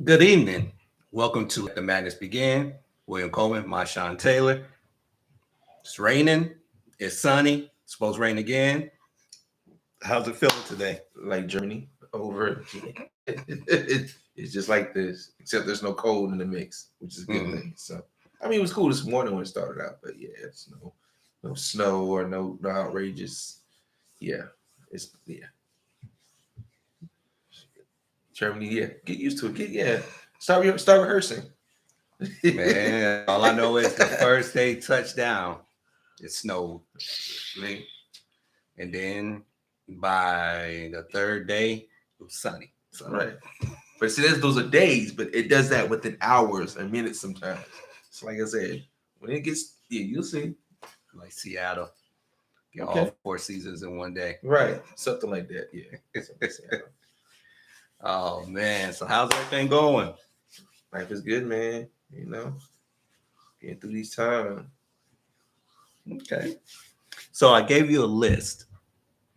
Good evening. Welcome to the Madness Begin. William Coleman, my Sean Taylor. It's raining. It's sunny. It's supposed to rain again. How's it feeling today? Like Germany over again. It's just like this, except there's no cold in the mix, which is a good thing. So, I mean, it was cool this morning when it started out, but yeah, it's no snow or no outrageous. Yeah, it's Germany. Yeah, get used to it. Start rehearsing. Man, all I know is the first day touchdown, it snowed. And then by the third day, it was sunny. So, Right. But see, those are days, but it does that within hours and minutes sometimes. So, like I said, when it gets, you'll see. like Seattle, get Okay. all 4 seasons in one day. Right. Something like that. Yeah. Oh, man. So, how's everything going? Life is good, man. Getting through these times. Okay. So, I gave you a list.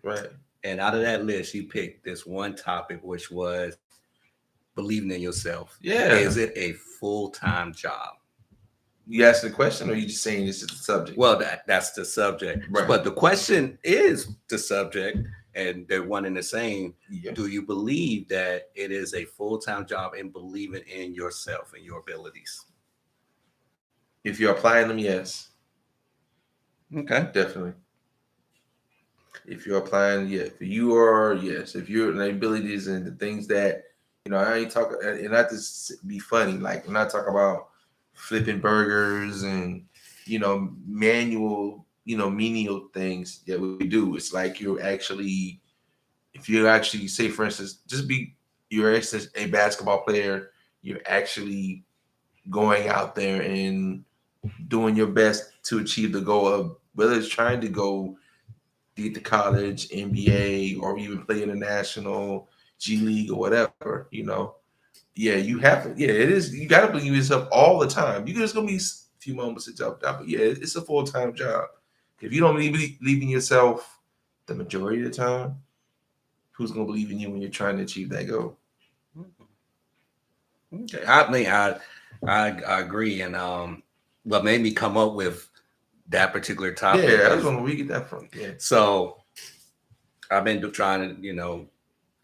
Right. And out of that list, you picked this one topic, which was believing in yourself. Yeah. Is it a full-time job? You asking the question, or you just saying this is the subject? Well, that's the subject. Right. But the question is the subject, and they're one and the same. Yeah. Do you believe that it is a full-time job in believing in yourself and your abilities? If you're applying them, yes. Okay. Definitely. If you're applying, yeah. If you are, yes. If you're the abilities and the things that, I ain't talking, and not to be funny, like, I'm not talking about flipping burgers and, manual, menial things that we do. It's like if you actually say, for instance, you're actually a basketball player, you're actually going out there and doing your best to achieve the goal of whether it's trying to go get to college, NBA, or even play in the national G League or whatever, Yeah, you have to. Yeah, it is. You got to believe yourself all the time. There's gonna be a few moments of doubt, but yeah, it's a full time job. If you don't believe in yourself the majority of the time, who's gonna believe in you when you're trying to achieve that goal? Okay. I mean, I agree, and what made me come up with that particular topic. Yeah, that's where we get that from. Yeah. So I've been trying to,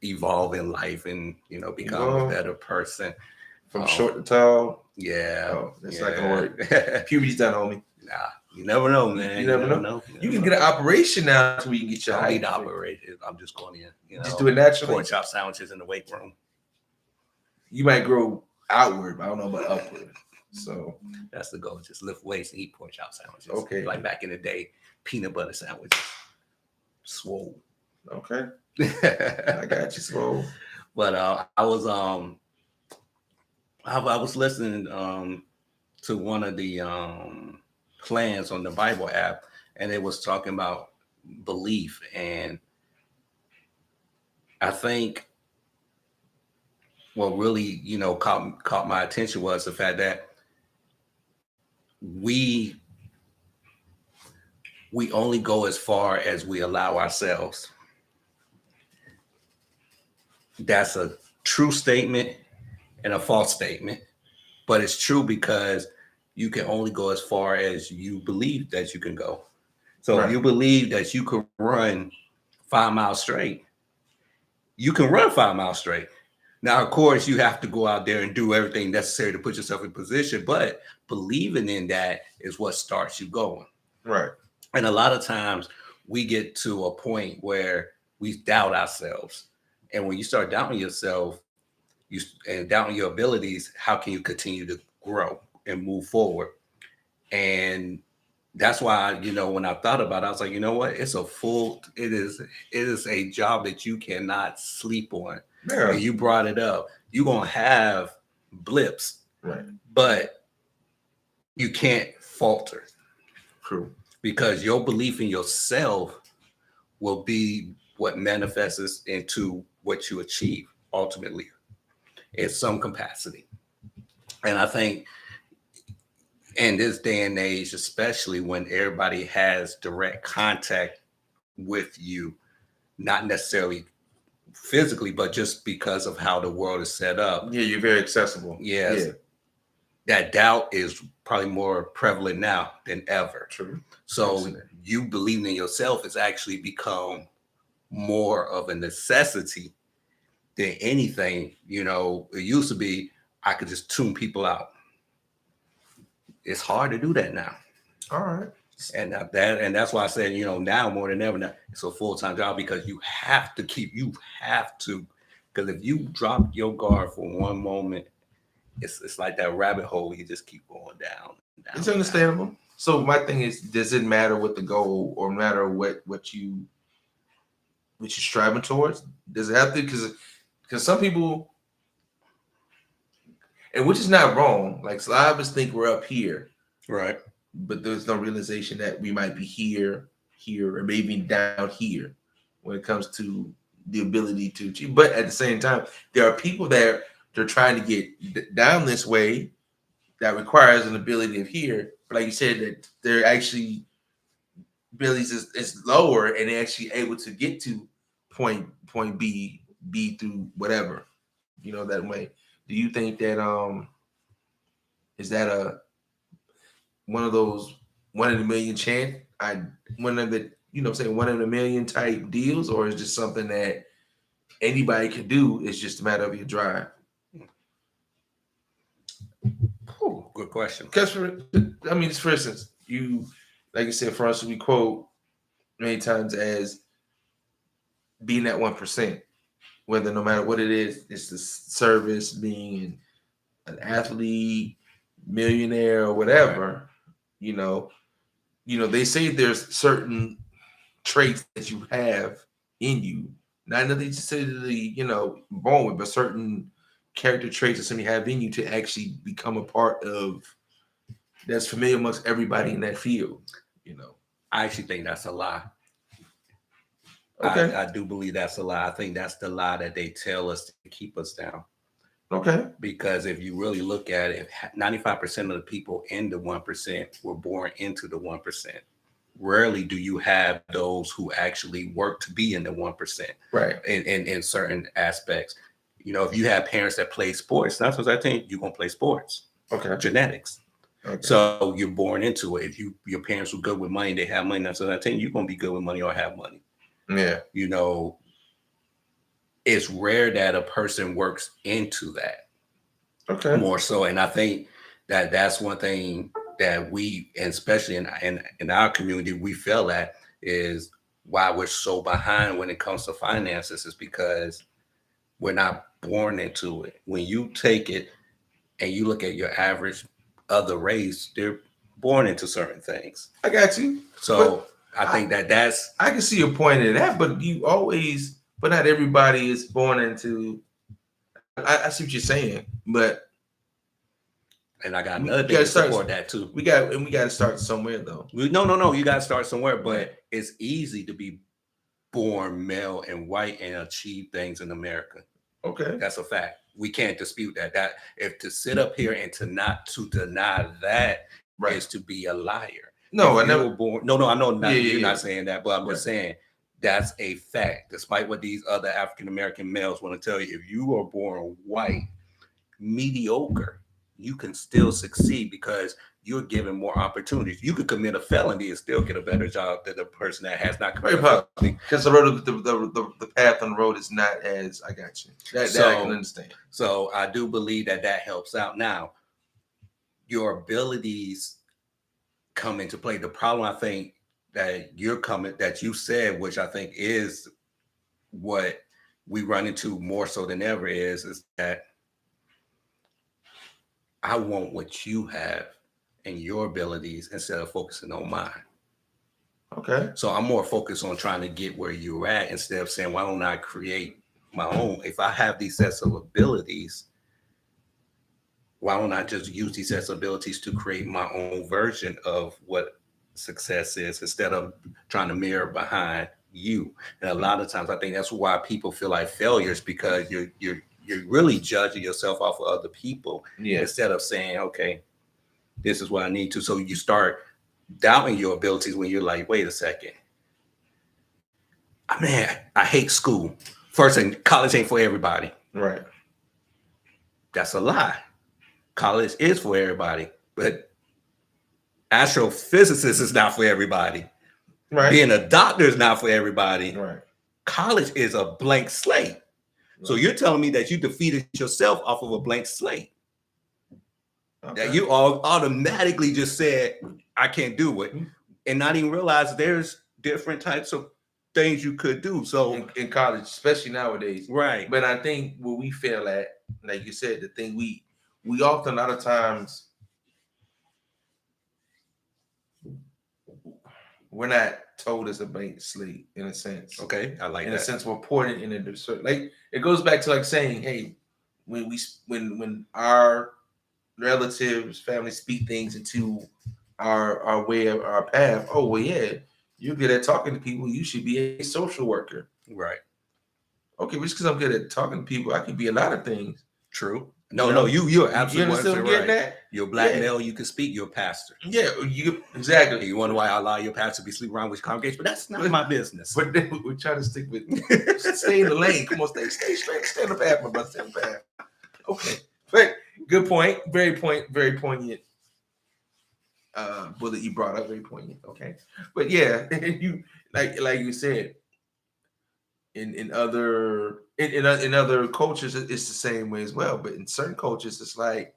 evolve in life and become a better person. From short to tall. Yeah. Oh, that's not gonna work. Puberty's done, homie. Nah, you never know, man. You never know. You can get an operation now so we can get your I height. need to operate it. I'm just going in. Just do it naturally. Pork chop sandwiches in the weight room. You might grow outward, but I don't know about upward. So that's the goal. Just lift weights and eat pork chop sandwiches. Okay. Like back in the day, peanut butter sandwiches. Swole. Okay. I got you, swole. But I was listening to one of the plans on the Bible app, and it was talking about belief, and I think what really caught my attention was the fact that we only go as far as we allow ourselves. That's a true statement and a false statement, but it's true because you can only go as far as you believe that you can go. So if you believe that you can run 5 miles straight, you can run 5 miles straight. Now, of course, you have to go out there and do everything necessary to put yourself in position, but believing in that is what starts you going. Right. And a lot of times we get to a point where we doubt ourselves. And when you start doubting yourself and doubting your abilities, how can you continue to grow and move forward? And that's why, when I thought about it, I was like, you know what? It is a job that you cannot sleep on. Yeah. And you brought it up. You're going to have blips, right? But you can't falter. True. Because your belief in yourself will be what manifests into what you achieve ultimately in some capacity. And I think in this day and age, especially when everybody has direct contact with you, not necessarily physically, but just because of how the world is set up. Yeah, you're very accessible. Yes, Yeah, that doubt is probably more prevalent now than ever. true. So you believing in yourself has actually become more of a necessity than anything. You know, it used to be I could just tune people out. It's hard to do that now. All right. And that's why I said, you know, now more than ever, now it's a full-time job because you have to, because if you drop your guard for one moment, it's like that rabbit hole. You just keep going down. It's understandable. Down. So my thing is, does it matter what the goal or matter what you're striving towards? Does it have to? Because some people, and which is not wrong. Like a lot of us think we're up here, right? But there's no realization that we might be here, or maybe down here when it comes to the ability to achieve. But at the same time, there are people that they're trying to get down this way that requires an ability of here. But like you said, that they're actually abilities is lower and they're actually able to get to point B through whatever, you know, that way. Do you think that is that one of those 1 in a million chance? One of the, you know, say 1 in a million type deals, or is just something that anybody can do? It's just a matter of your drive. Ooh, good question. Because for instance, you, like you said, for us, we quote many times as being that 1%, whether no matter what it is, it's the service, being an athlete, millionaire, or whatever. Right. You know, they say there's certain traits that you have in you, not necessarily, you know, born with, but certain character traits that somebody have in you to actually become a part of that's familiar amongst everybody in that field. You know, I actually think that's a lie. Okay. I do believe that's a lie. I think that's the lie that they tell us to keep us down. Okay. Because if you really look at it, 95% of the people in the 1% were born into the 1%. Rarely do you have those who actually work to be in the 1%. Right. In certain aspects. You know, if you have parents that play sports, that's what I think, you're going to play sports. Okay. Genetics. Okay. So you're born into it. If your parents were good with money, they have money, that's what I think, you're going to be good with money or have money. Yeah. You know, it's rare that a person works into that. Okay. More so. And I think that that's one thing that we, and especially in our community, we feel that is why we're so behind when it comes to finances, is because we're not born into it. When you take it and you look at your average other race, they're born into certain things. I got you. So I think that's... I can see your point in that, but but not everybody is born into... I see what you're saying, but... And I got another thing to support that too. We got to start somewhere though. No. You got to start somewhere, but it's easy to be born male and white and achieve things in America. Okay, that's a fact. We can't dispute that. That if to sit up here and to deny that is to be a liar. No, I never born. No, I know not, you're not saying that, but I'm just saying that's a fact. Despite what these other African American males want to tell you, if you are born white, mediocre, you can still succeed because you're given more opportunities. You could commit a felony and still get a better job than the person that has not committed a felony. Because the road, the path on the road is not as... I got you. That I can understand. So I do believe that helps out. Now, your abilities come into play. The problem I think that you said, which I think is what we run into more so than ever, is that I want what you have and your abilities instead of focusing on mine. Okay. So I'm more focused on trying to get where you're at instead of saying, why don't I create my own? If I have these sets of abilities, why don't I just use these sets of abilities to create my own version of what success is instead of trying to mirror behind you? And a lot of times I think that's why people feel like failures, because you're really judging yourself off of other people instead of saying, okay, this is what I need to. So you start doubting your abilities when you're like, wait a second. Man, I hate school. First thing, college ain't for everybody. Right. That's a lie. College is for everybody, but astrophysicist is not for everybody. Right. Being a doctor is not for everybody. Right. College is a blank slate. Right. So you're telling me that you defeated yourself off of a blank slate. Okay. That you all automatically just said, I can't do it. And not even realize there's different types of things you could do. So in college, especially nowadays. Right. But I think where we fail at, like you said, the thing we often, a lot of times, we're not told as a blank slate in a sense. Okay, I like in that. In a sense, we're poured in a certain, like, it goes back to like saying, hey, when our relatives, family speak things into our way of our path, oh well, yeah, you're good at talking to people, you should be a social worker. Right. Okay, just because I'm good at talking to people, I can be a lot of things. True. No, you're absolutely right. That? You're a black male, you can speak, you're a pastor. Yeah, you exactly. And you wonder why I allow your pastor to be sleeping around with your congregation, but that's not my business. But then we're trying to stick with stay in the lane. Come on, stay straight, stay in the path, my brother, stay in the path. Okay. But good point. Very poignant. Bullet you brought up, very poignant. Okay. But yeah, you like you said, in other cultures, it's the same way as well. But in certain cultures, it's like,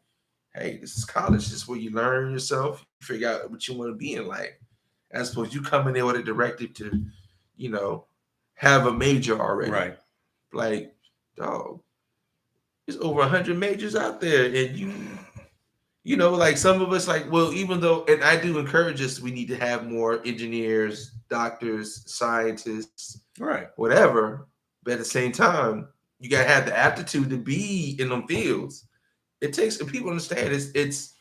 hey, this is college. This is where you learn yourself, you figure out what you want to be in life. As opposed you come in there with a directive to, have a major already. Right. Like, dog, there's over 100 majors out there, and like some of us, like, well, even though, and I do encourage us, we need to have more engineers, doctors, scientists, right, whatever. But at the same time, you gotta have the aptitude to be in them fields. It takes, and people understand it's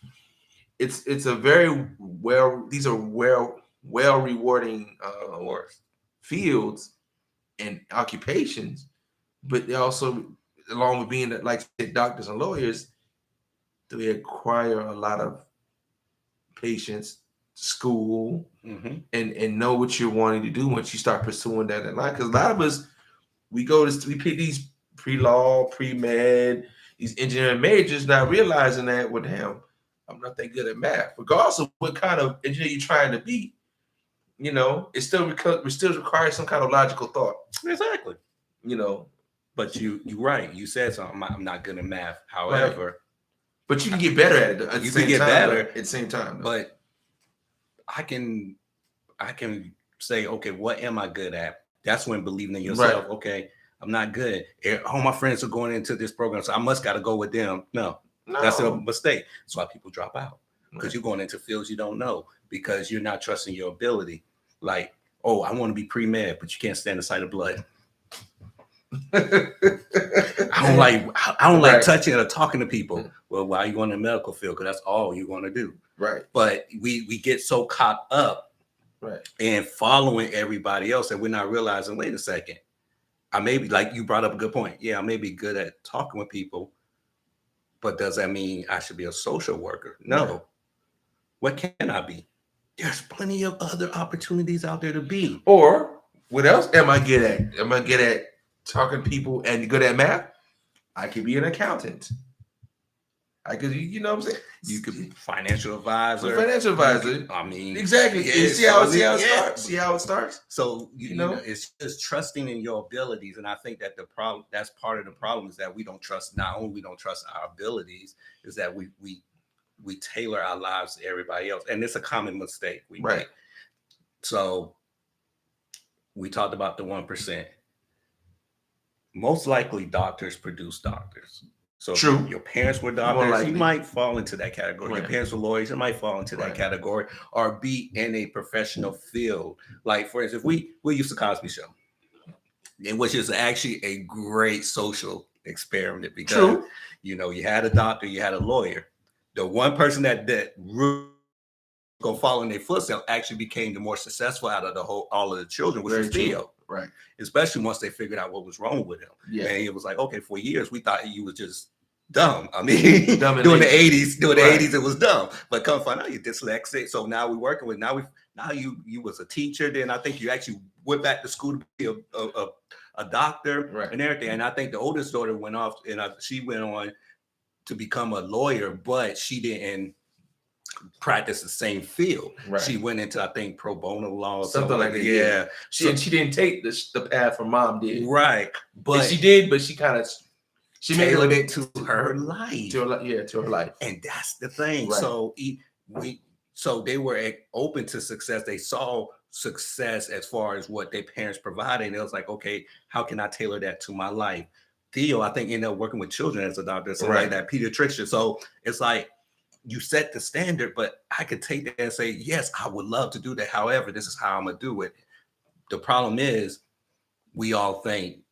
a very these are well rewarding fields and occupations, but they also, along with being like doctors and lawyers, they acquire a lot of patience, school, and know what you're wanting to do once you start pursuing that in life. Because a lot of us, we pick these pre-law, pre-med, these engineering majors, not realizing that, well, damn, I'm not that good at math. Regardless of what kind of engineer you're trying to be, it still requires some kind of logical thought. Exactly. But you're right. You said something. I'm not good at math. However, right. But you can get better at it. You can get better at the same time. But I can say, okay, what am I good at? That's when believing in yourself. Right. Okay, I'm not good. All my friends are going into this program, so I must got to go with them. No, that's a mistake. That's why people drop out, because you're going into fields you don't know, because you're not trusting your ability. Like, oh, I want to be pre-med, but you can't stand the sight of blood. I don't like touching or talking to people. Well, why are you going in the medical field? Because that's all you're going to do. Right. But we get so caught up in following everybody else that we're not realizing, wait a second, I may be, like you brought up a good point. Yeah, I may be good at talking with people, but does that mean I should be a social worker? No. Right. What can I be? There's plenty of other opportunities out there to be. Or what else am I good at? Am I good at talking to people and good at math? I could be an accountant. I could, what I'm saying? You could be financial advisor. Financial advisor. I mean, exactly. Yeah, you see how it starts. See how it starts. So you know, it's just trusting in your abilities, and I think that that's part of the problem, is that we don't trust. Not only we don't trust our abilities, is that we tailor our lives to everybody else, and it's a common mistake we make. So we talked about the 1%. Most likely, doctors produce doctors. So true. Your parents were doctors, you might fall into that category. Right. Your parents were lawyers, you might fall into that category, or be in a professional field. Like, for instance, we used to Cosby Show, which is actually a great social experiment, because you had a doctor, you had a lawyer. The one person that really go follow in their footsteps actually became the more successful out of all of the children, which was Theo. Right. Especially once they figured out what was wrong with him. Yeah. And it was like, okay, for years we thought you was just dumb. I mean, during the 80s, it was dumb. But come find out you're dyslexic. So now we're working with, now you was a teacher. Then I think you actually went back to school to be a doctor Right. and everything. And I think the oldest daughter went off and she went on to become a lawyer, but she didn't practice the same field. Right. She went into, I think, pro bono law, Something like that. Yeah. She didn't take the path her mom did. Right. But she did, but she tailored it to her life. To her life. And that's the thing. Right. So they were open to success. They saw success as far as what their parents provided. And it was like, okay, how can I tailor that to my life? Theo, I think, ended up working with children as a doctor, something like that, pediatrician. So it's like you set the standard, but I could take that and say, yes, I would love to do that. However, this is how I'm going to do it. The problem is we all think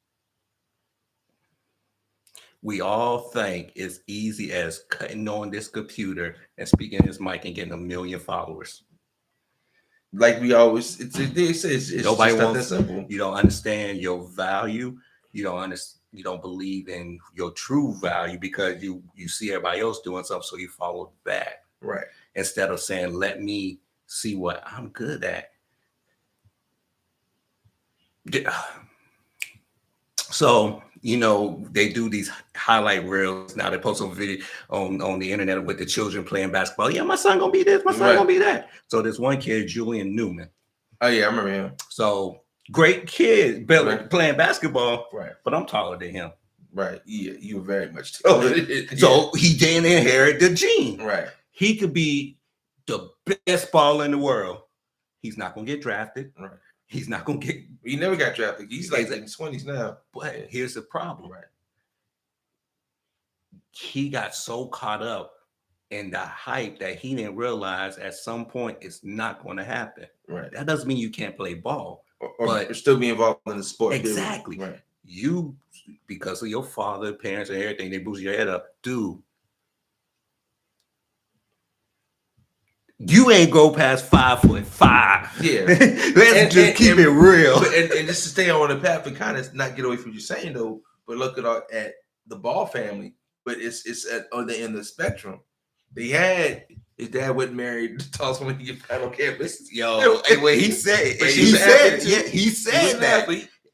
it's easy as cutting on this computer and speaking this mic and getting 1 million followers. Like we always, it's nobody just wants. that simple. You don't understand your value. You don't believe in your true value because you see everybody else doing something, so you follow back. Right. Instead of saying, "Let me see what I'm good at." So, they do these highlight reels. Now they post a video on the internet with the children playing basketball. Yeah, my son gonna be this, my son gonna be that. So this one kid, Julian Newman. Oh yeah, I remember him. So great kid, playing basketball. Right. But I'm taller than him. Right. Yeah, you were very much taller. So he didn't inherit the gene. Right. He could be the best baller in the world. He's not gonna get drafted. Right. He's not gonna get. He never got drafted. He's like in his 20s now. But here's the problem. Right. He got so caught up in the hype that he didn't realize at some point it's not going to happen. Right. That doesn't mean you can't play ball, or still be involved in the sport. Exactly. Right. You, because of your father, parents, and everything, they boost your head up. Dude, you ain't go past 5'5". Yeah. Let's just keep it real. And just to stay on the path and kind of not get away from what you're saying though, but look at the Ball family. But it's on the end of the spectrum. They had his dad wasn't married to tallest woman he got on campus. Yo, and when he said that.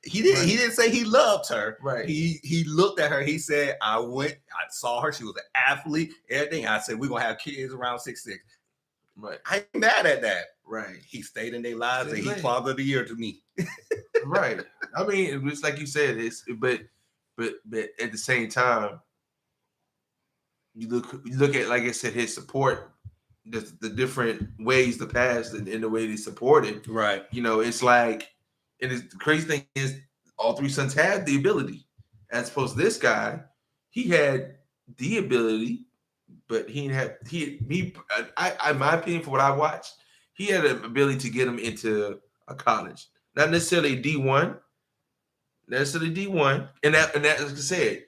He didn't say he loved her. Right. He looked at her. He said, I saw her. She was an athlete. Everything. I said, we're gonna have kids around 6'6". Right. I ain't mad at that. Right. He stayed in their lives and he's father of the year to me. Right. I mean, it's like you said, but at the same time, you look at, like I said, his support, the different ways the past and the way they supported. Right. It's like, and the crazy thing is, all three sons had the ability, as opposed to this guy, he had the ability, but he didn't have in my opinion, for what I watched, he had an ability to get him into a college, not necessarily D1, and that like I said,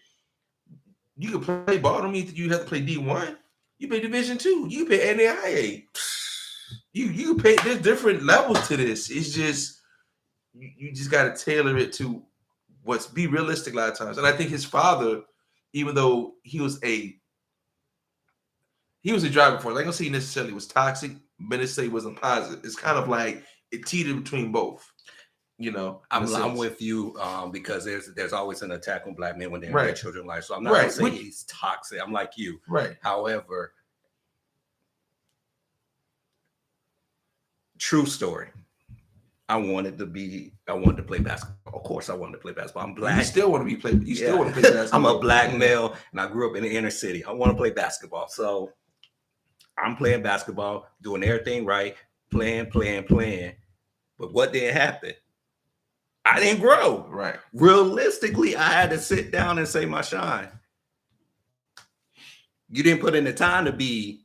you can play ball. Don't mean that you have to play D1. You play Division 2. You can play NAIA. You pay. There's different levels to this. It's just you just got to tailor it to be realistic a lot of times. And I think his father, even though he was a driving force, I don't say he necessarily was toxic, but let's say he wasn't positive. It's kind of like it teetered between both. I'm with you because there's always an attack on Black men when they're in Right. their children's life. So I'm not saying he's toxic. I'm like you. Right. However, true story. I wanted to play basketball. Of course, I wanted to play basketball. I'm Black. You still want to play basketball. I'm a Black male, and I grew up in the inner city. I want to play basketball, so I'm playing basketball, doing everything right, playing. But what didn't happen? I didn't grow. Right. Realistically, I had to sit down and say, my shine, you didn't put in the time to be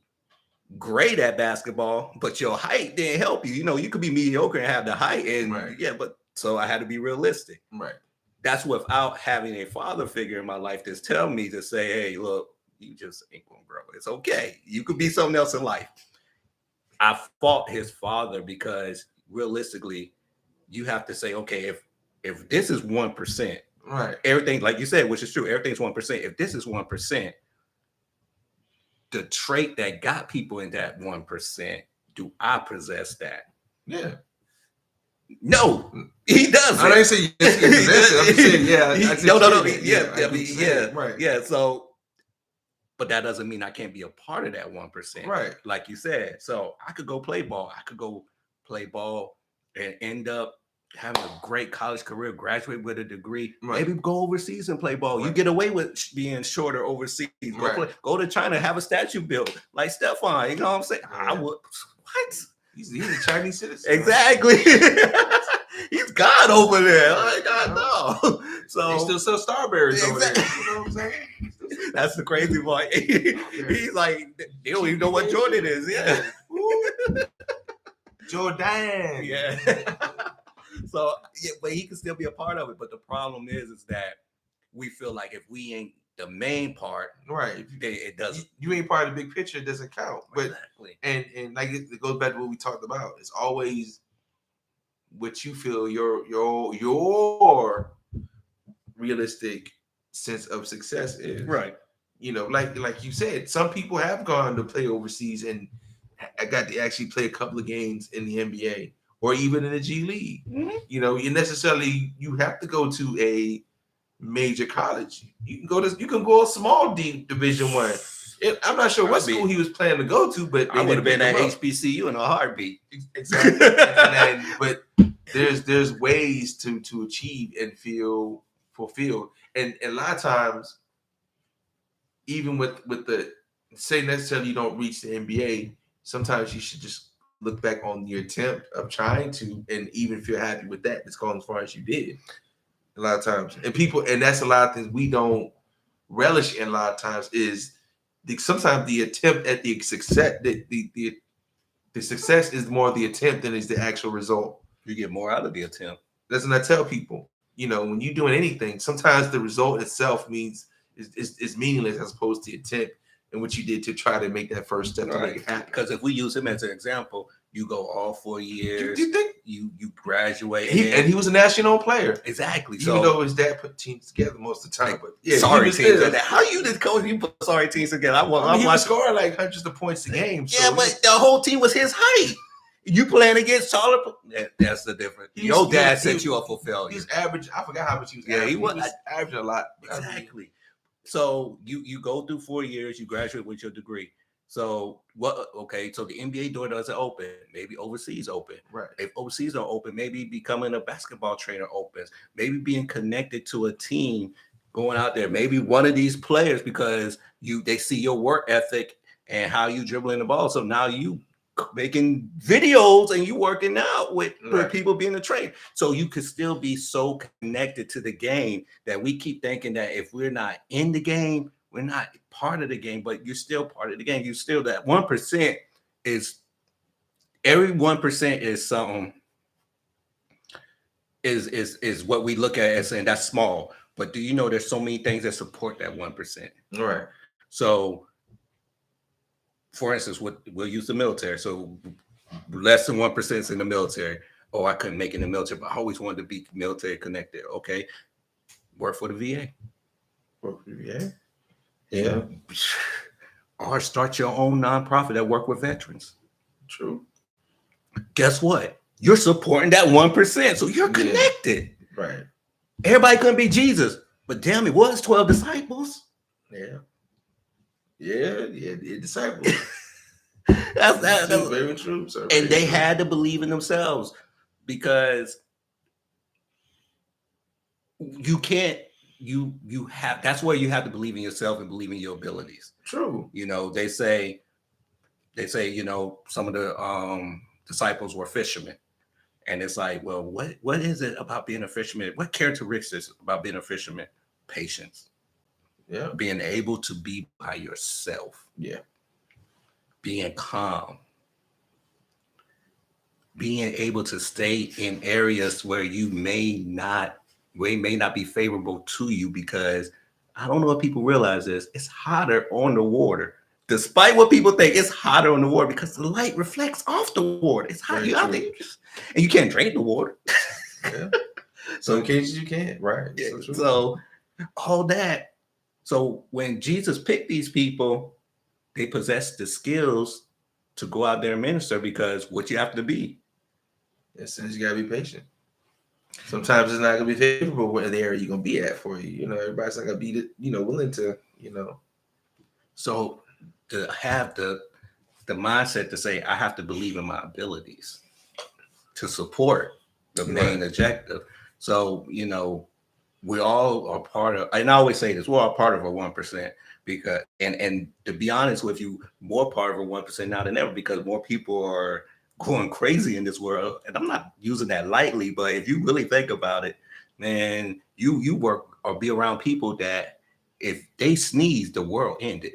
great at basketball, but your height didn't help you. You could be mediocre and have the height, and but so I had to be realistic. Right. That's without having a father figure in my life that's tell me to say, hey, look, you just ain't gonna grow. It's okay. You could be something else in life. I fought his father because realistically, you have to say, okay, if this is 1%, right, everything, like you said, which is true, everything's 1%. If this is 1%, the trait that got people in that 1%, do I possess that? Yeah. No, he doesn't. I didn't say you possess it. I'm just saying, yeah. So, but that doesn't mean I can't be a part of that 1%, right? Like you said. So I could go play ball. I could go play ball and end up having a great college career, graduate with a degree, maybe go overseas and play ball. You get away with being shorter overseas. Go to China, have a statue built like Stefan. You know what I'm saying? I would. What? He's a Chinese citizen. Exactly. He's God over there. Oh my God, no. So he still sells Starberries over there. You know what I'm saying? That's the crazy part. He's like, they don't even know what Jordan is. Yeah. Jordan. Yeah. So, yeah, but he can still be a part of it. But the problem is that we feel like if we ain't the main part, right? It doesn't. You ain't part of the big picture. It doesn't count. But exactly. And like it goes back to what we talked about. It's always what you feel your realistic sense of success is. Right. You know, like you said, some people have gone to play overseas and got to actually play a couple of games in the NBA or even in the G League. Mm-hmm. You know, you have to go to a major college. You can go a small Division I. I'm not sure what school he was planning to go to, but I would have been at HBCU in a heartbeat. Exactly. But there's ways to achieve and feel fulfilled, and a lot of times, even with the say necessarily you don't reach the NBA, sometimes you should just look back on your attempt of trying to, and even feel happy with that. It's gone as far as you did. A lot of times, and that's a lot of things we don't relish in. A lot of times is sometimes the attempt at the success. The success is more the attempt than is the actual result. You get more out of the attempt. That's what I tell people. You know, when you're doing anything, sometimes the result itself is meaningless as opposed to the attempt and what you did to try to make that first step to make it happen. Because if we use him as an example, you go all 4 years. You think you graduate, and he was a national player. Exactly. Even though his dad put teams together most of the time, but yeah, sorry teams. How you did coach? You put sorry teams together. He was scoring like hundreds of points a game. Yeah, but the whole team was his height. You playing against Charlotte? That's the difference. Your dad set you up for failure. He was average. I forgot how much he was. Yeah, he was averaging a lot. Exactly. So you go through 4 years, you graduate with your degree. So what? Okay, so the NBA door doesn't open. Maybe overseas open. Right. If overseas don't open, maybe becoming a basketball trainer opens. Maybe being connected to a team, going out there. Maybe one of these players because they see your work ethic and how you dribbling the ball. So now you making videos and you working out with people being a trainer. So you could still be so connected to the game that we keep thinking that if we're not in the game, we're not part of the game, but you're still part of the game. You still that 1% is every 1% is something is what we look at as saying that's small. But do you know there's so many things that support that 1%? All right. So for instance, we'll use the military. So less than 1% is in the military. Oh, I couldn't make it in the military, but I always wanted to be military connected. Okay. Work for the VA. Work for the VA. Yeah. Or start your own nonprofit that work with veterans. True. Guess what? You're supporting that 1%. So you're connected. Right. Everybody couldn't be Jesus, but damn, it was 12 disciples. Yeah. Yeah, disciples. That's very true, sir. And they had to believe in themselves because you can't. You have. That's where you have to believe in yourself and believe in your abilities. True. You know, they say, you know, some of the disciples were fishermen, and it's like, well, what is it about being a fisherman? What characteristics about being a fisherman? Patience. Yeah. Being able to be by yourself. Yeah. Being calm. Being able to stay in areas where you may not be favorable to you because I don't know if people realize this. It's hotter on the water. Despite what people think, it's hotter on the water because the light reflects off the water. It's hot. You out there, and you can't drink the water. Yeah. Some cases you can't. Right. Yeah, so all that. So when Jesus picked these people, they possessed the skills to go out there and minister because what you have to be It says you gotta be patient. Sometimes it's not gonna be favorable where the area you're gonna be at for you. You know, everybody's not gonna be, willing to, So to have the mindset to say I have to believe in my abilities to support the main objective. So we all are part of, and I always say this, we're all part of a 1%, because and to be honest with you, more part of a 1% now than ever, because more people are going crazy in this world. And I'm not using that lightly, but if you really think about it, man, you work or be around people that if they sneeze, the world ended.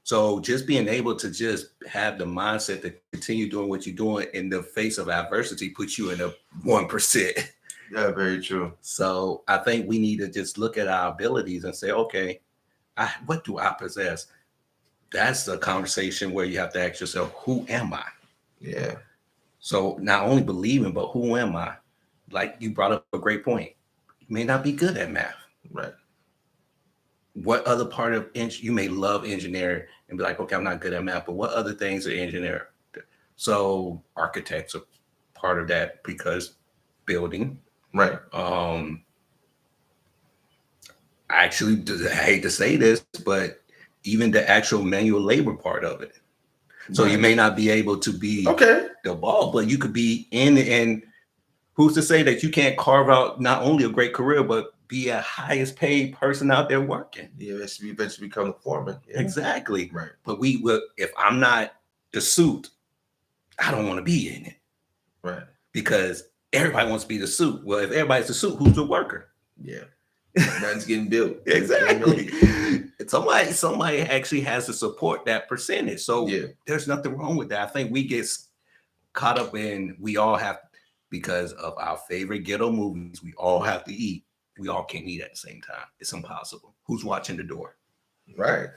So just being able to just have the mindset to continue doing what you're doing in the face of adversity puts you in a 1%. Yeah, very true. So I think we need to just look at our abilities and say, okay, what do I possess? That's a conversation where you have to ask yourself, who am I? Yeah. So not only believing, but who am I? Like you brought up a great point. You may not be good at math. Right. What other part of you may love engineering and be like, okay, I'm not good at math, but what other things are engineering? So architects are part of that, because building. Right. Actually, I hate to say this, but even the actual manual labor part of it. So you may not be able to be the ball, but you could be in, and who's to say that you can't carve out not only a great career, but be a highest paid person out there working? Yeah, eventually become the foreman. Yeah. Exactly. Right. But we will, if I'm not the suit, I don't want to be in it. Right. Because everybody wants to be the suit. Well, if everybody's the suit, who's the worker? Yeah. Nothing's getting built. Exactly. Somebody actually has to support that percentage. So there's nothing wrong with that. I think we get caught up in, we all have, because of our favorite ghetto movies, we all have to eat. We all can't eat at the same time. It's impossible. Who's watching the door? Right.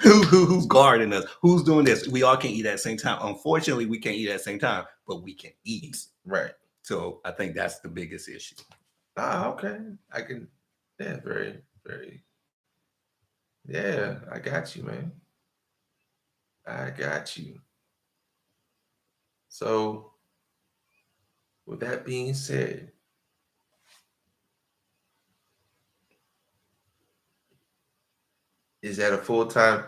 Who's guarding us? Who's doing this? We all can't eat at the same time. Unfortunately, we can't eat at the same time, but we can eat. Right. So I think that's the biggest issue. Okay. I can, very, very. Yeah, I got you, man. I got you. So, with that being said, is that a full-time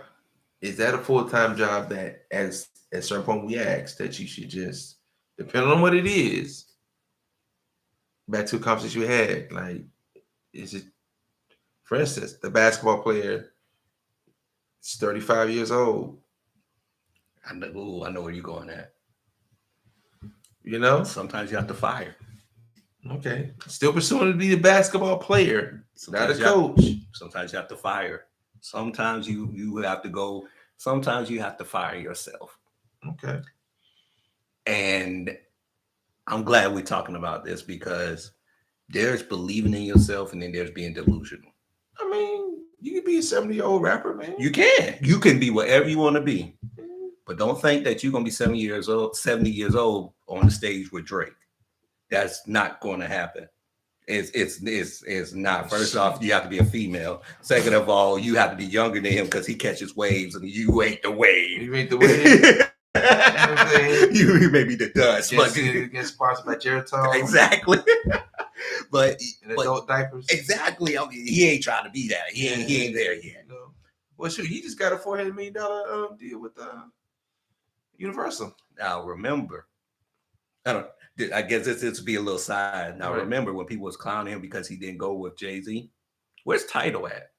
job that at a certain point we ask that you should just, depending on what it is, back to a conversation we had, like, is it, for instance, the basketball player is 35 years old. I know where you're going at. Sometimes you have to fire. Okay. Still pursuing to be the basketball player, not a coach. Sometimes you have to fire. Sometimes you have to go. Sometimes you have to fire yourself. Okay. And I'm glad we're talking about this, because there's believing in yourself and then there's being delusional. I mean, you can be a 70-year-old rapper, man. You can be whatever you want to be. But don't think that you're going to be 70 years old on the stage with Drake. That's not going to happen. It's not. First off, you have to be a female. Second of all, you have to be younger than him, because he catches waves and you ain't the wave. You ain't the wave. You may be the dust. Get sponsored by Geritol. Exactly. But adult diapers. Exactly. I mean, he ain't trying to be that. He ain't there yet. Well, shoot, he just got a $400 million deal with Universal. Now remember, I guess this will be a little side. Now remember when people was clowning him because he didn't go with Jay-Z? Where's Tidal at?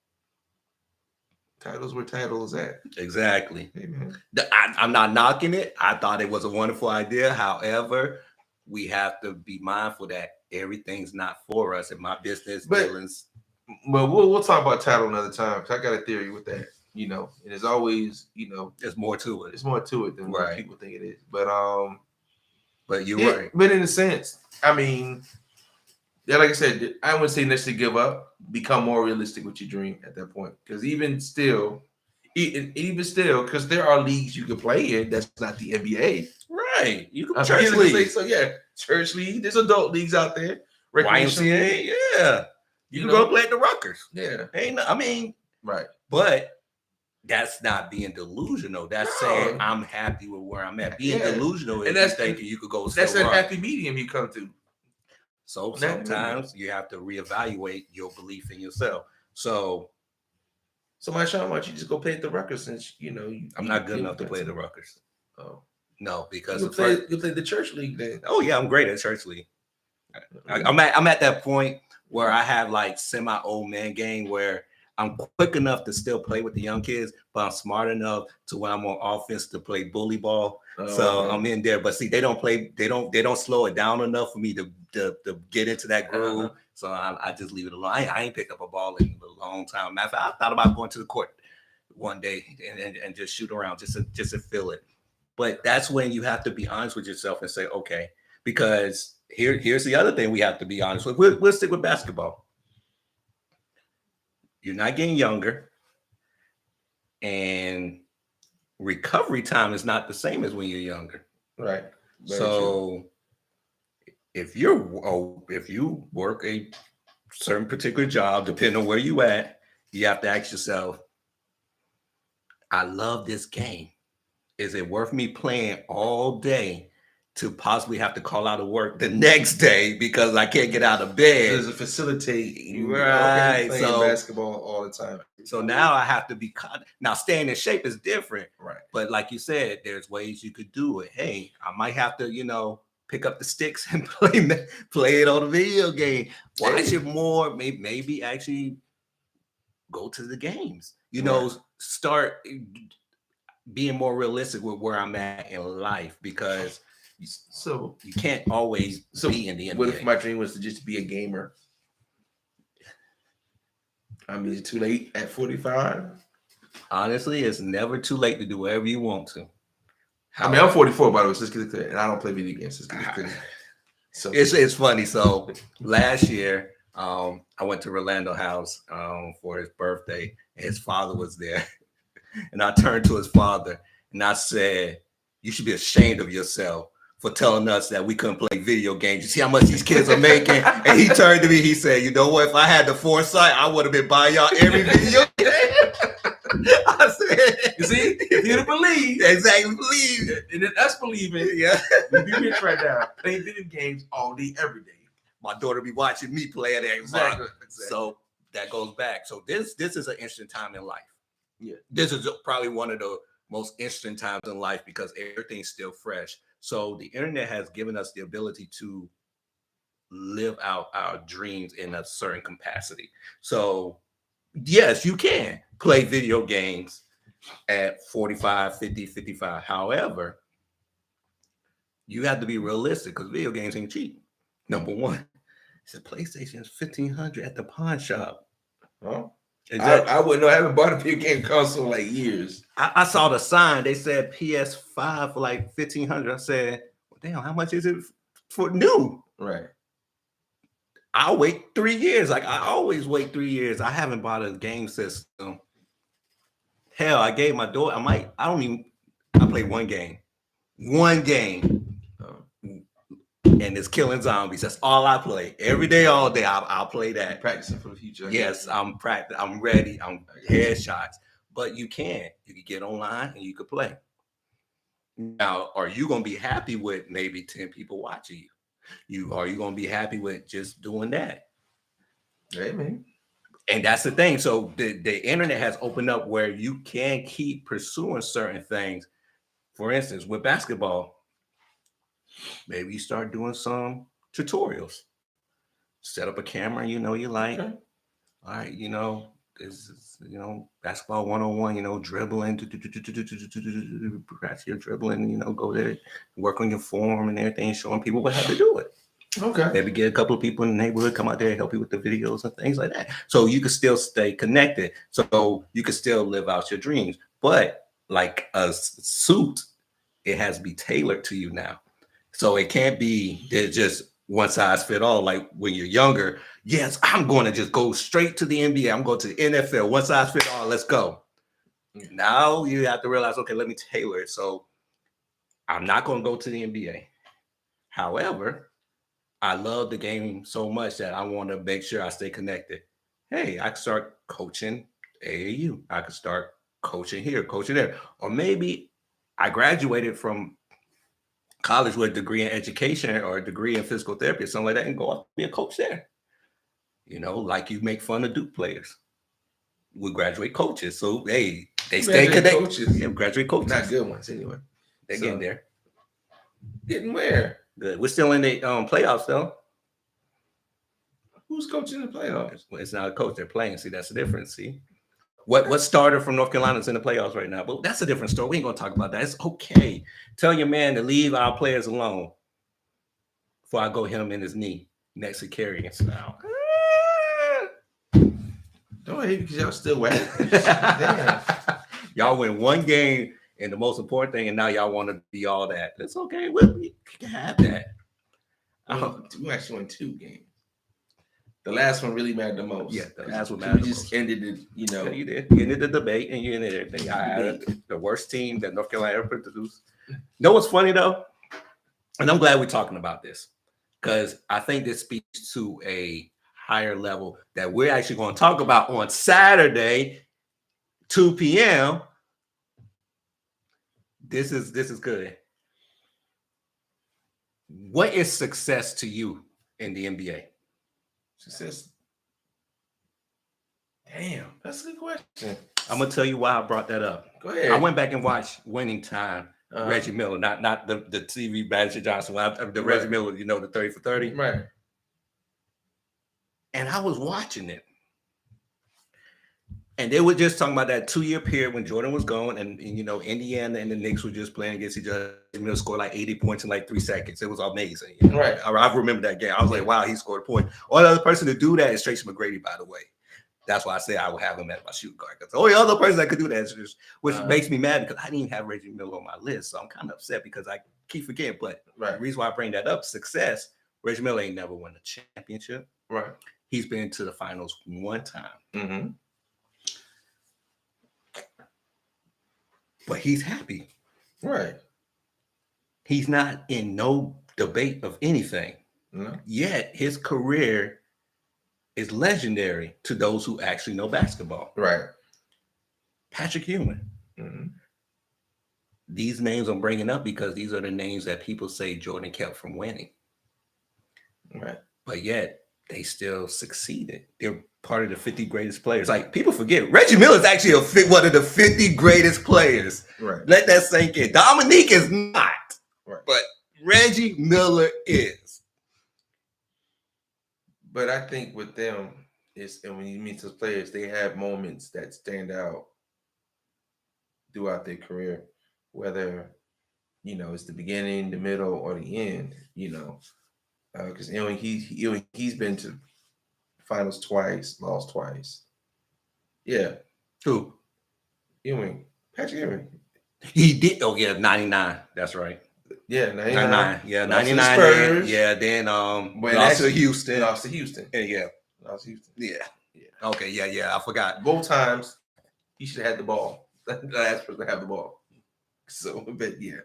Tidal's where Tidal is at. Exactly. Hey, man. I'm not knocking it. I thought it was a wonderful idea. However, we have to be mindful that everything's not for us in my business dealings. But we'll talk about Tidal another time, because I got a theory with that. And there's always, there's more to it. There's more to it than what people think it is. But you're right. But in a sense, I mean, like I said, I wouldn't say necessarily give up. Become more realistic with your dream at that point. Because even still, because there are leagues you can play in that's not the NBA. Right. You can church league. So church league. There's adult leagues out there. YMCA, yeah. You can go play at the Rutgers. Yeah. Right. But that's not being delusional. That's saying I'm happy with where I'm at. Being delusional is you thinking you could go. That's a happy medium you come to. So sometimes you have to reevaluate your belief in yourself. So, my Sean, why don't you just go play at the Rutgers since I'm not good enough to play at the Rutgers. Oh no, because you play the church league then. Oh yeah, I'm great at church league. I'm at that point where I have like semi old man game where I'm quick enough to still play with the young kids, but I'm smart enough to when I'm on offense to play bully ball. So I'm in there. But see, they don't slow it down enough for me to get into that groove. So I just leave it alone. I ain't picked up a ball in a long time. Matter of fact, I thought about going to the court one day and just shoot around just to feel it. But that's when you have to be honest with yourself and say, okay, because here's the other thing we have to be honest with. We'll stick with basketball. You're not getting younger, and recovery time is not the same as when you're younger. Right. So if you work a certain particular job, depending on where you at, you have to ask yourself, I love this game. Is it worth me playing all day to possibly have to call out of work the next day because I can't get out of bed? Does it facilitate you playing basketball all the time? So now I have to be now staying in shape is different. Right. But like you said, there's ways you could do it. Hey, I might have to, pick up the sticks and play it on a video game. Watch it more. Maybe actually go to the games. Start being more realistic with where I'm at in life, because you can't always be in the NBA. What if my dream was to just be a gamer? I mean, is it too late at 45? Honestly, it's never too late to do whatever you want to. I'm 44, by the way, and I don't play video games. So it's funny. So last year, I went to Rolando house for his birthday, and his father was there. And I turned to his father and I said, you should be ashamed of yourself for telling us that we couldn't play video games. You see how much these kids are making? And he turned to me, he said, you know what? If I had the foresight, I would have been buying y'all every video game. I said, you see, if you believe. Exactly, believe. And that's believing. Yeah. You be rich right now. Playing video games all day, every day. My daughter be watching me play it. Exactly. So that goes back. So this is an interesting time in life. Yeah, this is probably one of the most interesting times in life because everything's still fresh. So the internet has given us the ability to live out our dreams in a certain capacity. So yes, you can play video games at 45, 50, 55. However, you have to be realistic because video games ain't cheap. Number one, it's a PlayStation is $1,500 at the pawn shop. Oh. I wouldn't know. I haven't bought a video game console in like years. I saw the sign. They said PS5 for like $1,500. I said, well, damn, how much is it for new? Right. I'll wait 3 years. Like I always wait 3 years. I haven't bought a game system. Hell, I gave my daughter. I play one game. And it's killing zombies. That's all I play. Every day, all day, I'll play that. You're practicing for the future. Yes, I'm practicing. I'm ready. I'm headshots. But you can get online and you can play. Now, are you going to be happy with maybe 10 people watching you? Are you going to be happy with just doing that? Hey, man. And that's the thing. So the internet has opened up where you can keep pursuing certain things. For instance, with basketball, maybe you start doing some tutorials. Set up a camera, you like. Okay. All right, this is, basketball 101, dribbling, practice your dribbling, go there, work on your form and everything, showing people how to do it. Okay. Maybe get a couple of people in the neighborhood, come out there and help you with the videos and things like that. So you can still stay connected. So you can still live out your dreams. But like a suit, it has to be tailored to you now. So it can't be just one size fit all. Like when you're younger, yes, I'm going to just go straight to the NBA. I'm going to the NFL. One size fit all. Let's go. Now you have to realize, okay, let me tailor it. So I'm not going to go to the NBA. However, I love the game so much that I want to make sure I stay connected. Hey, I can start coaching AAU. I can start coaching here, coaching there. Or maybe I graduated from college with a degree in education or a degree in physical therapy or something like that and go off to be a coach there. You know, like you make fun of Duke players. We graduate coaches. So, hey, they stay connected. Coaches. Yeah, graduate coaches. Not good ones, anyway. They're getting there. Getting where? Good. We're still in the playoffs, though. Who's coaching the playoffs? It's not a coach. They're playing. See, that's the difference. See? What starter from North Carolina is in the playoffs right now? But that's a different story. We ain't going to talk about that. It's okay. Tell your man to leave our players alone before I go hit him in his knee next to Kerry and style. Don't hate because y'all still wet. Damn. Y'all win one game and the most important thing, and now y'all want to be all that. It's okay. We can have that. We actually won 2 games. The last one really mattered the most. Yeah, the last one mattered. We just ended it, you know. Yeah, you did. You ended the debate and you ended everything. I had the worst team that North Carolina ever produced. You know what's funny though? And I'm glad we're talking about this because I think this speaks to a higher level that we're actually going to talk about on Saturday, 2 p.m. This is good. What is success to you in the NBA? Success. Damn, that's a good question. I'm gonna tell you why I brought that up. Go ahead. I went back and watched Winning Time, Reggie Miller, not the TV Magic Johnson, the Reggie Miller, you know, the 30 for 30. Right. And I was watching it. And they were just talking about that 2-year period when Jordan was gone, and you know, Indiana and the Knicks were just playing against each other. Miller scored like 80 points in like 3 seconds. It was amazing. You know? Right. I remember that game. I was like, wow, he scored a point. Only other person to do that is Tracy McGrady, by the way. That's why I say I would have him as my shooting guard. Because the only other person that could do that is just, which makes me mad because I didn't even have Reggie Miller on my list. So I'm kind of upset because I keep forgetting. But the reason why I bring that up, success, Reggie Miller ain't never won a championship. Right. He's been to the finals 1 time. Mm-hmm. But he's happy. Right. He's not in no debate of anything. No. Yet his career is legendary to those who actually know basketball. Right. Patrick Ewing. Mm-hmm. These names I'm bringing up because these are the names that people say Jordan kept from winning. Right. But yet they still succeeded. They're part of the 50 greatest players. Like people forget, Reggie Miller is actually one of the 50 greatest players. Right. Let that sink in. Dominique is not. Right. But Reggie Miller is. But I think with them, and when you meet those players, they have moments that stand out throughout their career, whether, you know, it's the beginning, the middle, or the end, you know. Because he's been to finals twice, lost twice. Yeah. Who? Ewing. Patrick Ewing. He did. Oh, yeah, 99. That's right. Yeah, 99. Yeah, lost 99. Spurs. Yeah, then lost to Houston. Lost to Houston. Yeah. Lost to Houston. Yeah. Okay, yeah. I forgot. Both times, he should have had the ball. The last person to have the ball. So, but yeah.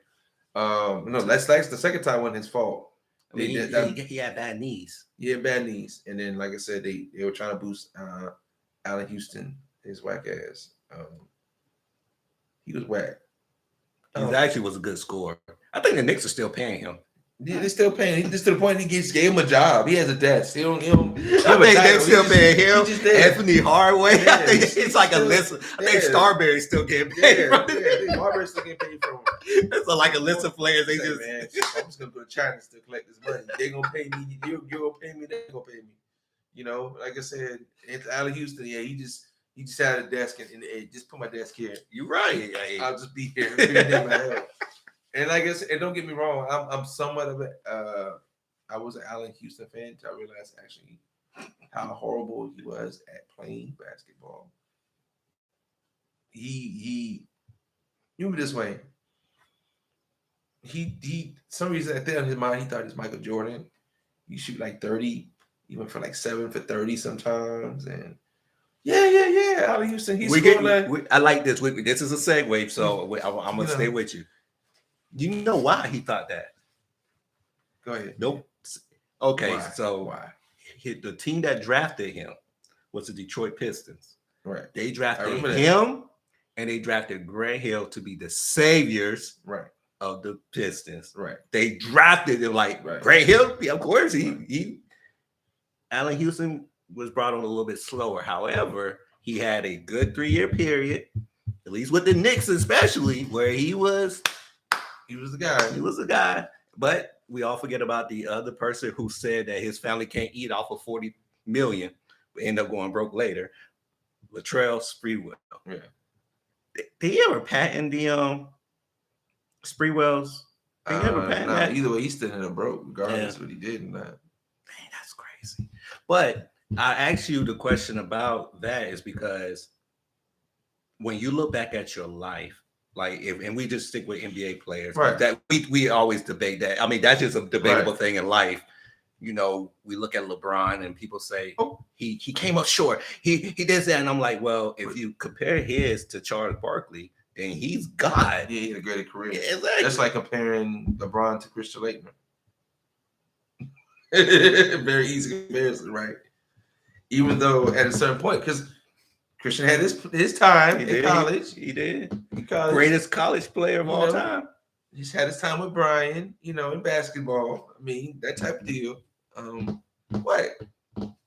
No, that's the second time wasn't his fault. I mean, he had bad knees. Yeah, bad knees. And then, like I said, they were trying to boost Allen Houston, his whack ass. He was whack. He actually was a good scorer. I think the Knicks are still paying him. Yeah, they're still paying. Just to the point he gave him a job. He has a desk. They don't. I think they're still paying him. Anthony Hardaway. Yeah, I think it's like Alyssa. I think Starberry's still getting paid. Yeah, Starberry's still getting paid from him. It's like Alyssa players. They just. Man, I'm just gonna go to China to collect this money. They're gonna pay me. You're gonna pay me. They're gonna pay me. You know, like I said, it's Allen Houston. Yeah, he just had a desk and just put my desk here. You're right. I'll just be here. And like I said, and don't get me wrong, I'm somewhat of I was an Allen Houston fan until I realized actually how horrible he was at playing basketball. He remember this way. He some reason at the end of his mind he thought he was Michael Jordan. You shoot like 30, he went for like 7 for 30 sometimes, and yeah. Allen Houston, I like this. This is a segue, so I'm gonna stay with you. You know why he thought that? Go ahead. Nope. Okay, why? So why? The team that drafted him was the Detroit Pistons. Right. They drafted him and they drafted Grant Hill to be the saviors Right. of the Pistons. Right. They drafted him like Right. Grant Hill. Yeah, of course, Right. he Allen Houston was brought on a little bit slower. However, he had a good 3-year period, at least with the Knicks, especially where he was the guy. He was the guy. But we all forget about the other person who said that his family can't eat off of $40 million, but end up going broke later. Latrell Sprewell. Yeah. Did he ever patent the Sprewells? Did he ever patent that? Either way, he still ended up broke, regardless of what he did and that. Dang, that's crazy. But I asked you the question about that is because when you look back at your life, like and we just stick with NBA players, right? That we always debate that. I mean, that's just a debatable thing in life. You know, we look at LeBron and people say, "Oh, he came up short. He did that," and I'm like, well, if you compare his to Charles Barkley, then he's God. Yeah, he had a great career. Yeah, exactly. That's like comparing LeBron to Christian Laettner. Very easy comparison, right? Even though at a certain point, because Christian had his time in college. He did. In college. Greatest college player of all time. He's had his time with Brian, in basketball. I mean, that type of deal. What?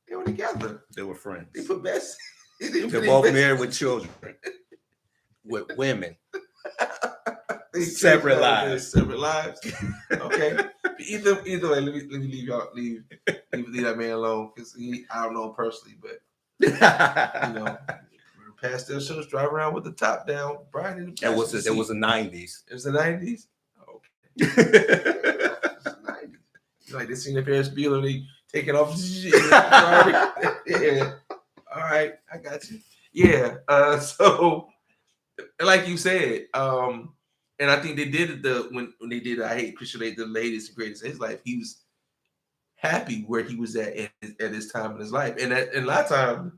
They were together. They were friends. They put best. They're both married with children, with women. Separate lives. Separate lives. Okay. Either way, let me leave that man alone because I don't know him personally, but Pastel shows drive around with the top down. Brian in the it was the 90s. It was the 90s. Okay. It was the 90s. Like they seen the Ferris Bueller, they taking off. Yeah. All right, I got you. Yeah. So, like you said, and I think they did it when they did I Hate Christian Laettner, the latest and greatest in his life. He was happy where he was at his time in his life, and a lot of times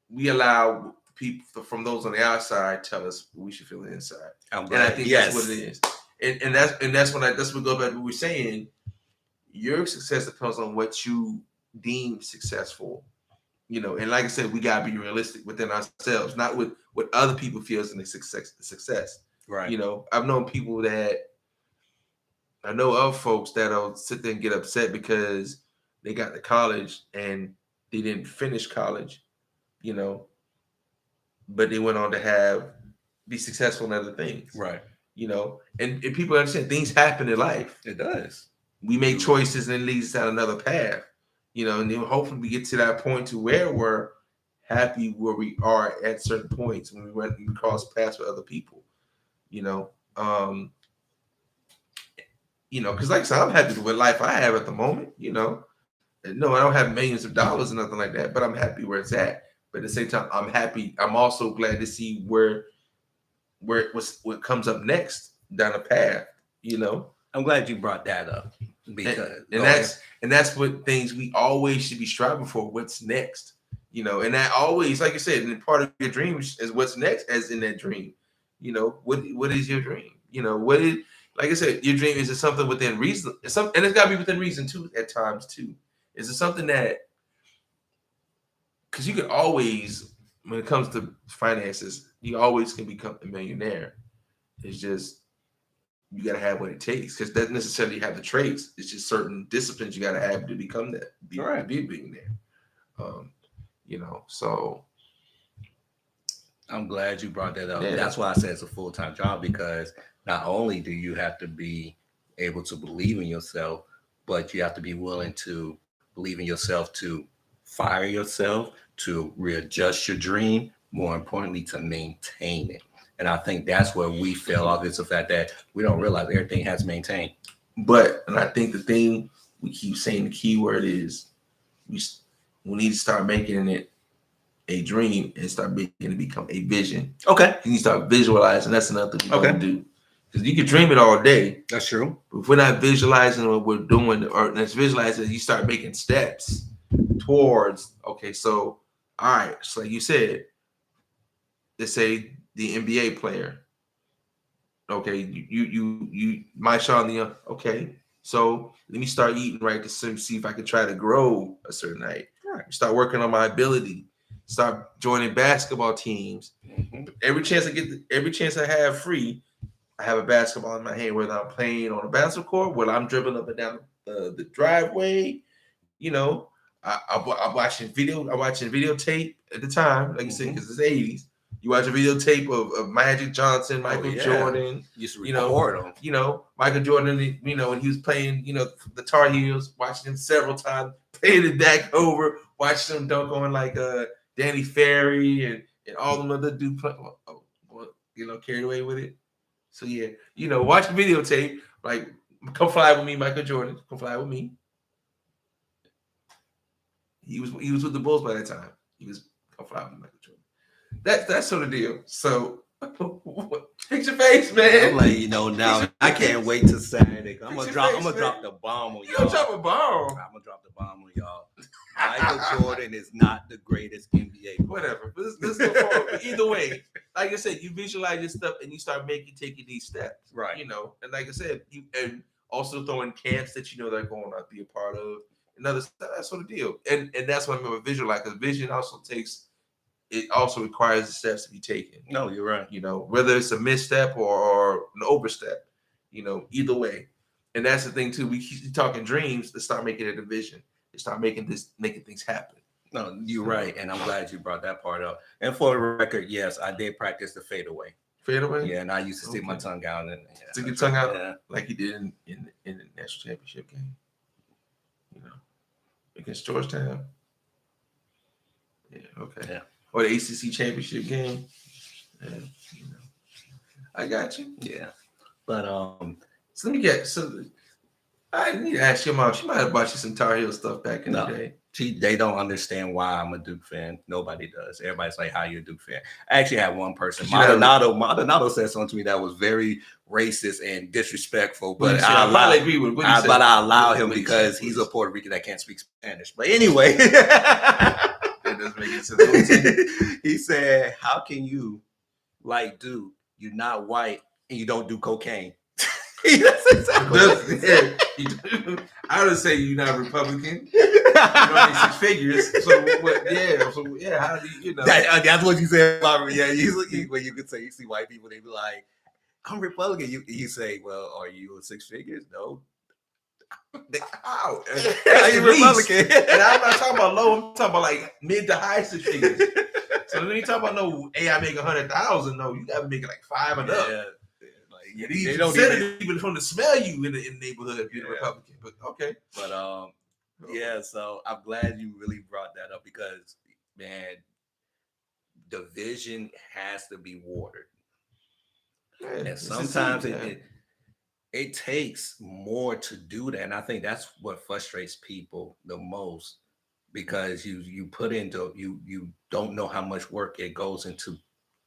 we allow people from those on the outside tell us what we should feel inside, and I think that's what it is. And that's what goes back to what we're saying. Your success depends on what you deem successful, And like I said, we gotta be realistic within ourselves, not with what other people feel is a success. Right. I've known people I know of folks that'll sit there and get upset because they got to college and they didn't finish college, but they went on to be successful in other things. Right. And people understand things happen in life. It does. We make choices and it leads down another path, and then hopefully we get to that point to where we're happy where we are at certain points when we cross paths with other people, because like I said, I'm happy with life I have at the moment, No, I don't have millions of dollars or nothing like that, but I'm happy where it's at. But at the same time, I'm happy. I'm also glad to see what comes up next down the path, I'm glad you brought that up because and that's what things we always should be striving for. What's next, and that always, like you said, and part of your dream is what's next, as in that dream. What is your dream? What is, like I said, your dream, is it something within reason? And it's got to be within reason too. At times too, is it something that? Because you can always, when it comes to finances, you always can become a millionaire. It's just you got to have what it takes, because that doesn't necessarily have the traits. It's just certain disciplines you got to have to become that, be a millionaire. So I'm glad you brought that up. Yeah. That's why I said it's a full-time job, because not only do you have to be able to believe in yourself, but you have to be willing to believe in yourself to fire yourself, to readjust your dream, more importantly, to maintain it. And I think that's where we fell off, is the fact that we don't realize everything has maintained. And I think the thing we keep saying, the key word is we need to start making it a dream and start making it become a vision. Okay. You need to start visualizing. That's another thing we got to do. Because you can dream it all day. That's true. But if we're not visualizing what we're doing, or let's visualize it, you start making steps towards, okay, so, all right, so like you said, let's say the NBA player, okay, you might Sean Leon, okay, so let me start eating right to see if I can try to grow a certain height. Right. Start working on my ability, start joining basketball teams, Every chance I have free, I have a basketball in my hand, whether I'm playing on a basketball court, whether I'm dribbling up and down the driveway. I'm watching videotape at the time, like you said, because it's the 80s. You watch a videotape of Magic Johnson, Michael Jordan. Used to record them. Michael Jordan, when he was playing, the Tar Heels, watching him several times, playing it back over, watching him dunk on like Danny Ferry and all them other dudes, carried away with it. So watch the videotape, like come fly with me, Michael Jordan, come fly with me. He was with the Bulls by that time. He was come fly with me, Michael Jordan. That's sort of deal. So fix your face, man. I'm like, now I can't wait till Saturday. I'm gonna drop the bomb on y'all. You gonna drop a bomb? I'm gonna drop the bomb on y'all. Michael Jordan is not the greatest NBA player. Whatever. Let's go forward. But either way, like I said, you visualize your stuff and you start taking these steps. Right. And like I said, and also throwing camps that they're going to be a part of. Another that sort of deal. And that's what I mean by visualize, because vision also requires the steps to be taken. No, you're right. Whether it's a misstep or an overstep, either way. And that's the thing too. We keep talking dreams. Let's start making it a vision. Let's start making things happen. No, you're right. And I'm glad you brought that part up. And for the record, yes, I did practice the fadeaway. Fadeaway? Yeah, and I used to stick my tongue out. Stick your tongue out like you did in the national championship game. Against Georgetown. Yeah, okay. Yeah. Or the ACC championship game. Yeah, I got you. Yeah. But so I need to ask your mom. She might have bought you some Tar Heel stuff back in the day. They don't understand why I'm a Duke fan. Nobody does. Everybody's like, how you a Duke fan? I actually had one person. Maldonado said something to me that was very racist and disrespectful, but I allow him because he's a Puerto Rican that can't speak Spanish. But anyway, that doesn't make any sense. He said, how can you like Duke? You're not white and you don't do cocaine. That's exactly I would say you're not Republican. You don't make six figures. So what? Yeah. So yeah. How do you know? That's what you said about yeah. When you could say you see white people, they be like, "I'm Republican." You say, "Well, are you a six figures?" No. How? Are you Republican? And I'm not talking about low. I'm talking about like mid to high six figures. So when you talk about I make 100,000. No, you got to make it like 5 and up. Yeah, they don't even from the smell you in the neighborhood being a Republican. But okay. But yeah, so I'm glad you really brought that up because man, the vision has to be watered. Yeah, and sometimes it takes more to do that. And I think that's what frustrates people the most because you put into you don't know how much work it goes into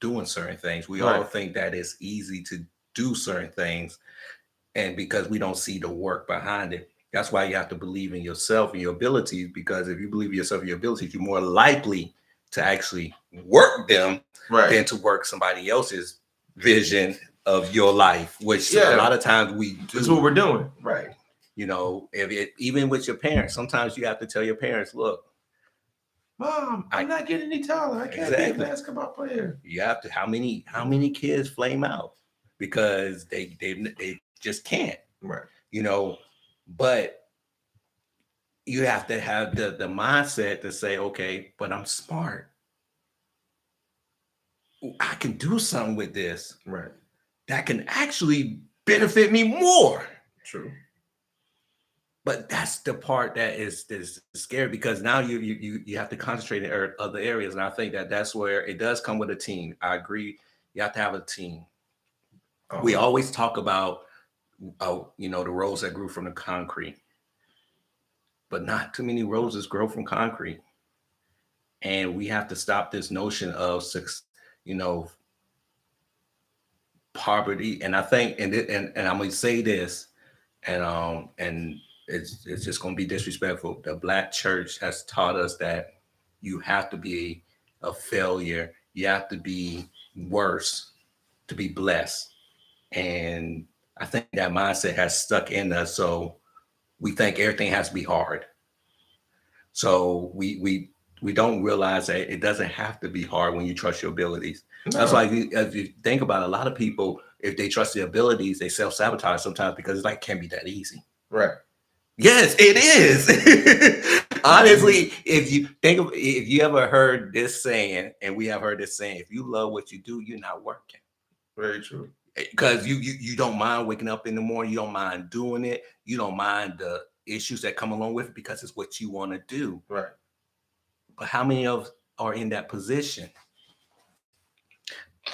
doing certain things. We all think that it's easy to do certain things, and because we don't see the work behind it, that's why you have to believe in yourself and your abilities, because if you believe in yourself and your abilities, you're more likely to actually work them than to work somebody else's vision of your life, which a lot of times we do. That's what we're doing, right? Even with your parents, sometimes you have to tell your parents, look, Mom, I'm not getting any taller. I can't be a basketball player. You have to. How many kids flame out because they just can't, right? But you have to have the mindset to say, okay, but I'm smart. I can do something with this, right? That can actually benefit me more. True. But that's the part that is scary because now you have to concentrate in other areas, and I think that's where it does come with a team. I agree. You have to have a team. We always talk about, the rose that grew from the concrete, but not too many roses grow from concrete. And we have to stop this notion of, poverty. And I think, and I'm going to say this, and it's just going to be disrespectful. The Black church has taught us that you have to be a failure. You have to be worse to be blessed. And I think that mindset has stuck in us. So we think everything has to be hard. So we we don't realize that it doesn't have to be hard when you trust your abilities. No. That's like, if you think about it, a lot of people, if they trust their abilities, they self-sabotage sometimes because it's like, can't be that easy. Right. Yes, it is. Honestly, if you ever heard this saying, and we have heard this saying, if you love what you do, you're not working. Very true. Because you don't mind waking up in the morning, you don't mind doing it, you don't mind the issues that come along with it because it's what you want to do. Right. But how many of us are in that position?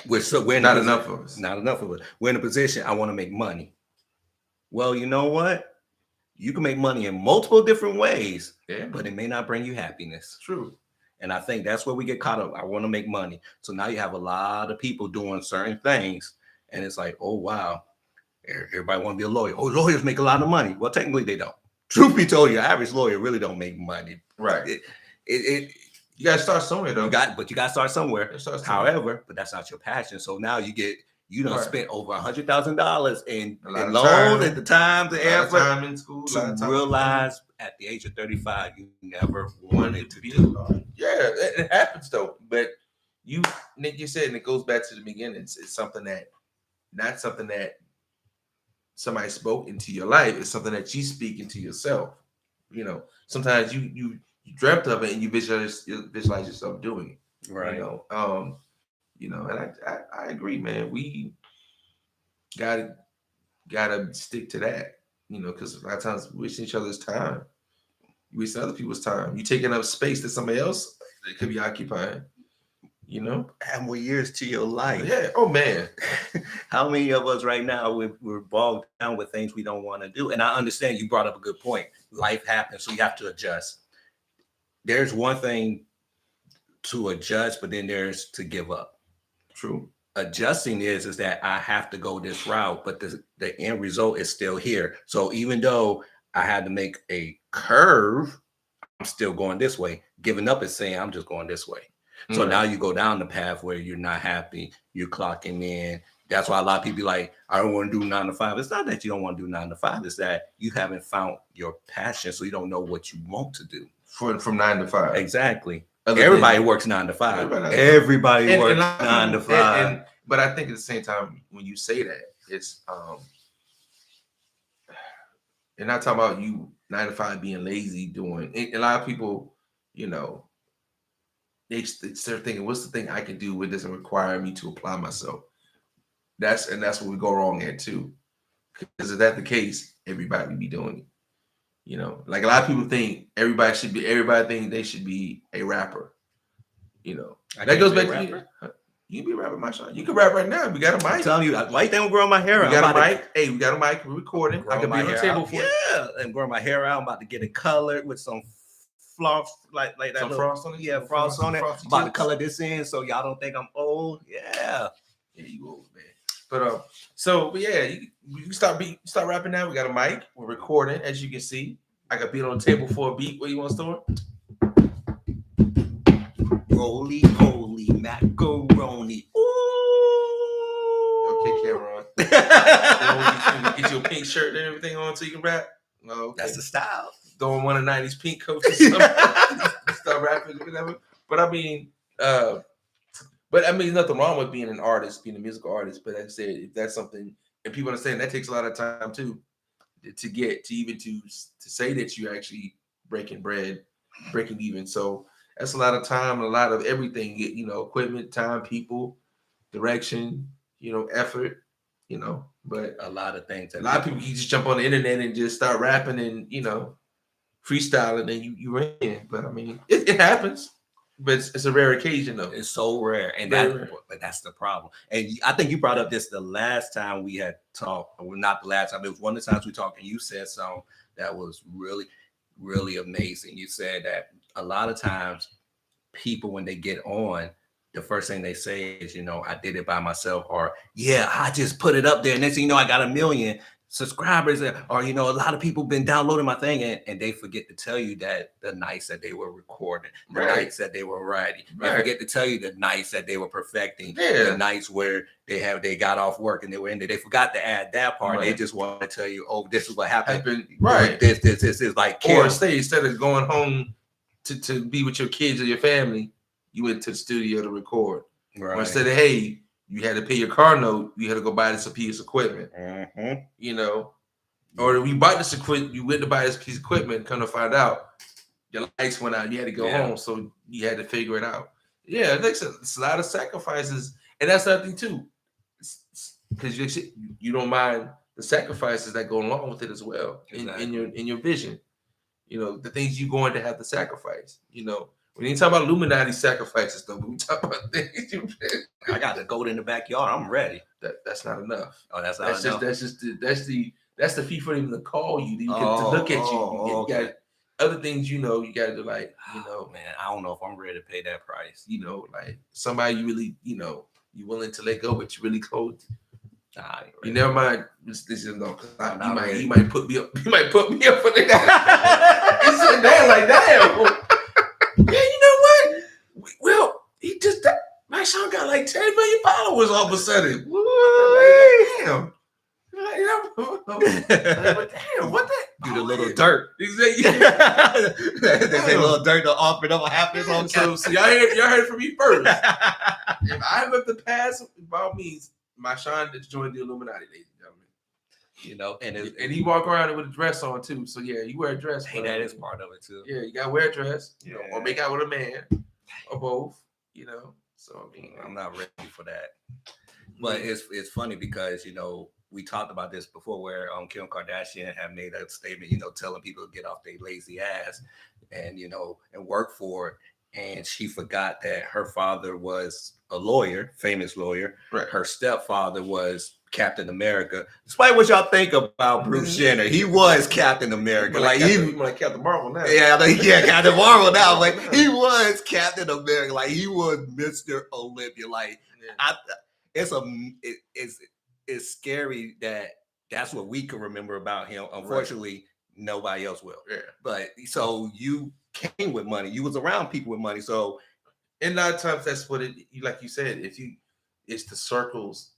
We're not enough of us. Not enough of us. We're in a position, I want to make money. Well, you know what? You can make money in multiple different ways, but it may not bring you happiness. True. And I think that's where we get caught up. I want to make money. So now you have a lot of people doing certain things. And it's like, oh, wow. Everybody want to be a lawyer. Oh, lawyers make a lot of money. Well, technically they don't. Truth be told, your average lawyer really don't make money. Right. You got to start somewhere, though. But you got to start somewhere. However, but that's not your passion. So now you don't spend over $100,000 in loans at the time, the effort, time in school, to realize at the age of 35 you never wanted to do. Yeah, it happens though. But Nick, you said, and it goes back to the beginning. It's something that, not something that somebody spoke into your life. It's something that you speak into yourself. You know, sometimes you dreamt of it and you visualize yourself doing it. Right. And I agree, man. We gotta stick to that, because a lot of times we waste each other's time. You waste other people's time. You taking up space that somebody else that could be occupying. Add more years to your life. Yeah. Oh man. How many of us right now we're bogged down with things we don't want to do? And I understand you brought up a good point. Life happens, so you have to adjust. There's one thing to adjust, but then there's to give up. True. Adjusting is that I have to go this route, but the end result is still here. So even though I had to make a curve, I'm still going this way. Giving up is saying I'm just going this way. So now you go down the path where you're not happy, you're clocking in. That's why a lot of people be like, I don't want to do 9 to 5. It's not that you don't want to do 9 to 5. It's that you haven't found your passion, so you don't know what you want to do. From 9 to 5. Exactly. Everybody works 9 to 5. Everybody works 9 to 5. But I think at the same time, when you say that, it's you're not talking about you 9 to 5 being lazy doing. A lot of people, they start thinking, what's the thing I can do that doesn't require me to apply myself? That's where we go wrong at too. Because if that's the case, everybody would be doing it. Like a lot of people think everybody think they should be a rapper. That goes back to you can be a rapper, my son. You can rap right now. We got a mic. I'm telling you, why you think I'm growing my hair out? We got a mic. Hey, we got a mic. We're recording. I can be on the table for you. Yeah, and growing my hair out. I'm about to get it colored with some floss, like that. Some frost on it? Yeah, frost on it. I'm about to color this in so y'all don't think I'm old. Yeah. Yeah, you old, man. But you start rapping now. We got a mic. We're recording, as you can see. I got beat on the table for a beat. What you want to start? Roly poly macaroni. Ooh. Okay, Cameron. Get your pink shirt and everything on so you can rap. No, okay. That's the style. Throwing one of the 90s pink coats or something. Start rapping or whatever. But I mean, there's nothing wrong with being an artist, being a musical artist. But like I said, if that's something, and people understand that takes a lot of time too, to say that you're actually breaking bread, breaking even. So that's a lot of time and a lot of everything. Equipment, time, people, direction, effort. But a lot of things. A lot of people, you just jump on the internet and just start rapping and freestyling, and you in. But I mean, it happens. But it's a rare occasion, though. It's so rare, and but that's the problem. And I think you brought up this the last time we had talked. Well, not the last time. It was one of the times we talked, and you said something that was really, really amazing. You said that a lot of times people, when they get on, the first thing they say is, I did it by myself, or I just put it up there, and next thing you know, I got 1 million subscribers, or a lot of people been downloading my thing, and they forget to tell you that the nights that they were recording, the nights that they were writing, they forget to tell you the nights that they were perfecting, the nights where they got off work and they were in there. They forgot to add that part. They just want to tell you, oh, this is what happened. Right. This is like, or instead of going home to be with your kids or your family, you went to the studio to record. Right. Or instead of, hey, you had to pay your car note, you had to go buy this piece of equipment. Mm-hmm. You know, or you bought this equipment, you went to buy this piece of equipment, come to find out your lights went out, you had to go home, so you had to figure it out. Yeah, it's a lot of sacrifices, and that's nothing too, because you don't mind the sacrifices that go along with it as well. Exactly. in your vision. You know, the things you're going to have to sacrifice. You know, when you talk about Illuminati sacrifices, though, we talk about things. I got the goat in the backyard. I'm ready. That's not enough. Oh, that's not enough. That's the fee for them to call you. To look at you. You got other things. You know, you got to like. You know, man, I don't know if I'm ready to pay that price. You know, like somebody you really, you know, you willing to let go, but you really close. Nah, you never mind. This is no. He might put me up. He might put me up for that. He said that like damn. Yeah, you know what? Well, he just my son got like 10 million followers all of a sudden. Damn. Damn, what that? Do the little dirt. Exactly. They say little dirt to offer them happiness on camera. So y'all heard from me first. If I have to pass, by all means, my Sean just joined the Illuminati, ladies and gentlemen. You know, and he walk around with a dress on too. So yeah, you wear a dress. Hey, that is part of it too. Yeah, you gotta wear a dress, you know, or make out with a man, or both. You know, so I mean, I'm not ready for that. But it's funny because you know we talked about this before, where Kim Kardashian had made a statement, you know, telling people to get off their lazy ass and you know and work for it. And she forgot that her father was a lawyer, famous lawyer. Right. Her stepfather was Captain America. Despite what y'all think about Bruce Jenner, he was Captain America. Like Captain Marvel now. Yeah, Captain Marvel now. Like he was Captain America. Like he was Mr. Olympia. Like it's scary that that's what we can remember about him. Unfortunately, nobody else will. Yeah. But so you came with money. You was around people with money. So and a lot of times that's what it like you said, it's the circles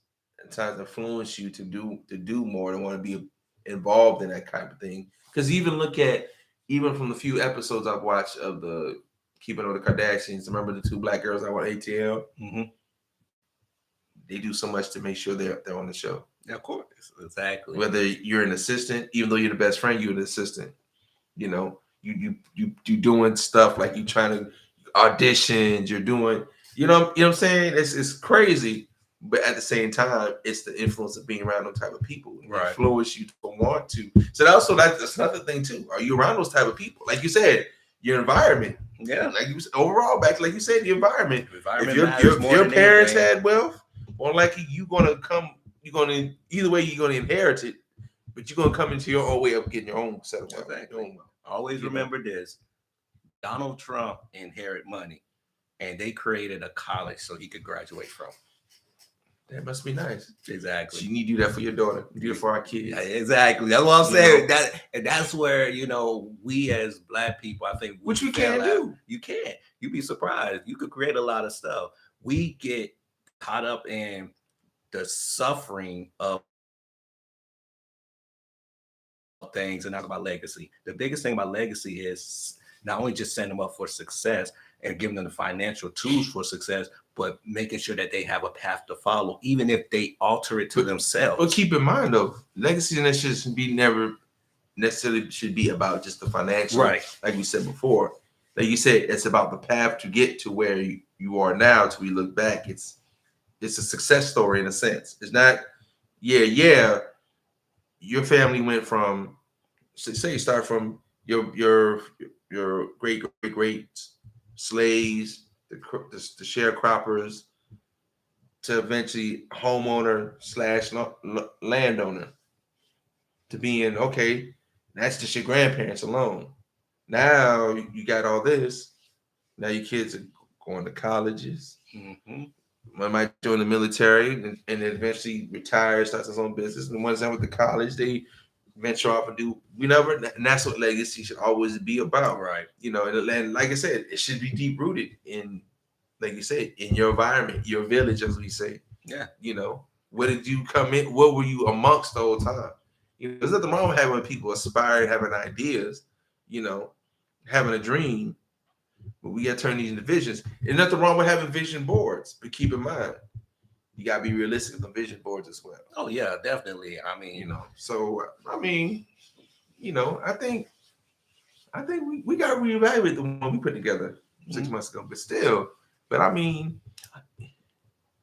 at times influence you to do more and want to be involved in that kind of thing. Because even from the few episodes I've watched of the Keeping Up with the Kardashians, remember the two black girls I want ATL? Mm-hmm. They do so much to make sure they're on the show. Yeah, of course. Exactly. Whether you're an assistant, even though you're the best friend, you're an assistant. You know, you doing stuff like you trying to auditions, you're doing, you know what I'm saying? It's crazy, but at the same time, it's the influence of being around those type of people. Right. Influence you to want to. So that's another thing too. Are you around those type of people? Like you said, your environment. Yeah. Like you overall, back like you said, the environment. If your parents had wealth, more likely you're gonna either way you're gonna inherit it, but you're gonna come into your own way of getting your own set of wealth. Exactly. Always remember this. Donald Trump inherited money, and they created a college so he could graduate from. That must be nice. Exactly. You need to do that for your daughter. You do it for our kids. Yeah, exactly. That's what I'm saying. That's where we as black people, I think, which we can't do. You can't. You'd be surprised. You could create a lot of stuff. We get caught up in the suffering of things and not about legacy. The biggest thing about legacy is not only just setting them up for success and giving them the financial tools for success, but making sure that they have a path to follow, even if they alter it to themselves. But keep in mind though, legacy and that should be never necessarily should be about just the financial. Right. Like we said before. Like you said, it's about the path to get to where you are now. Till we look back, it's a success story in a sense. It's not, your family went from, say you start from your great slaves, the sharecroppers, to eventually homeowner / landowner, to being, okay, that's just your grandparents alone. Now you got all this. Now your kids are going to colleges. Mm-hmm. One might join the military and then eventually retire, starts his own business. And the ones that went to college, they venture off and do, and that's what legacy should always be about. Right. And like I said, it should be deep rooted in, like you said, in your environment, your village, as we say. Yeah. Where did you come in? What were you amongst the whole time? There's nothing wrong with having people aspire, having ideas, having a dream, But we got to turn these into visions. There's nothing wrong with having vision boards, but keep in mind, you got to be realistic with the vision boards as well. Oh yeah, definitely. I mean, You know, so I mean, you know, I think we got to reevaluate the one we put together 6 months ago, but I mean,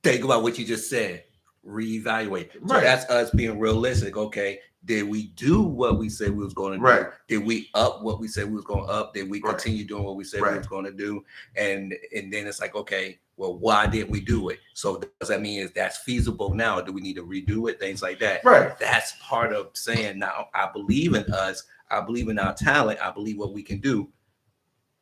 think about what you just said. Reevaluate. So Right. that's us being realistic. Okay, did we do what we said we was going to do? Right. Did we up what we said we was going to up? Did we Right. continue doing what we said we Right. was going to do? And then it's like, okay, well, why didn't we do it? So does that mean is that's feasible now? Do we need to redo it? Things like that. Right. That's part of saying now I believe in us. I believe in our talent. I believe what we can do.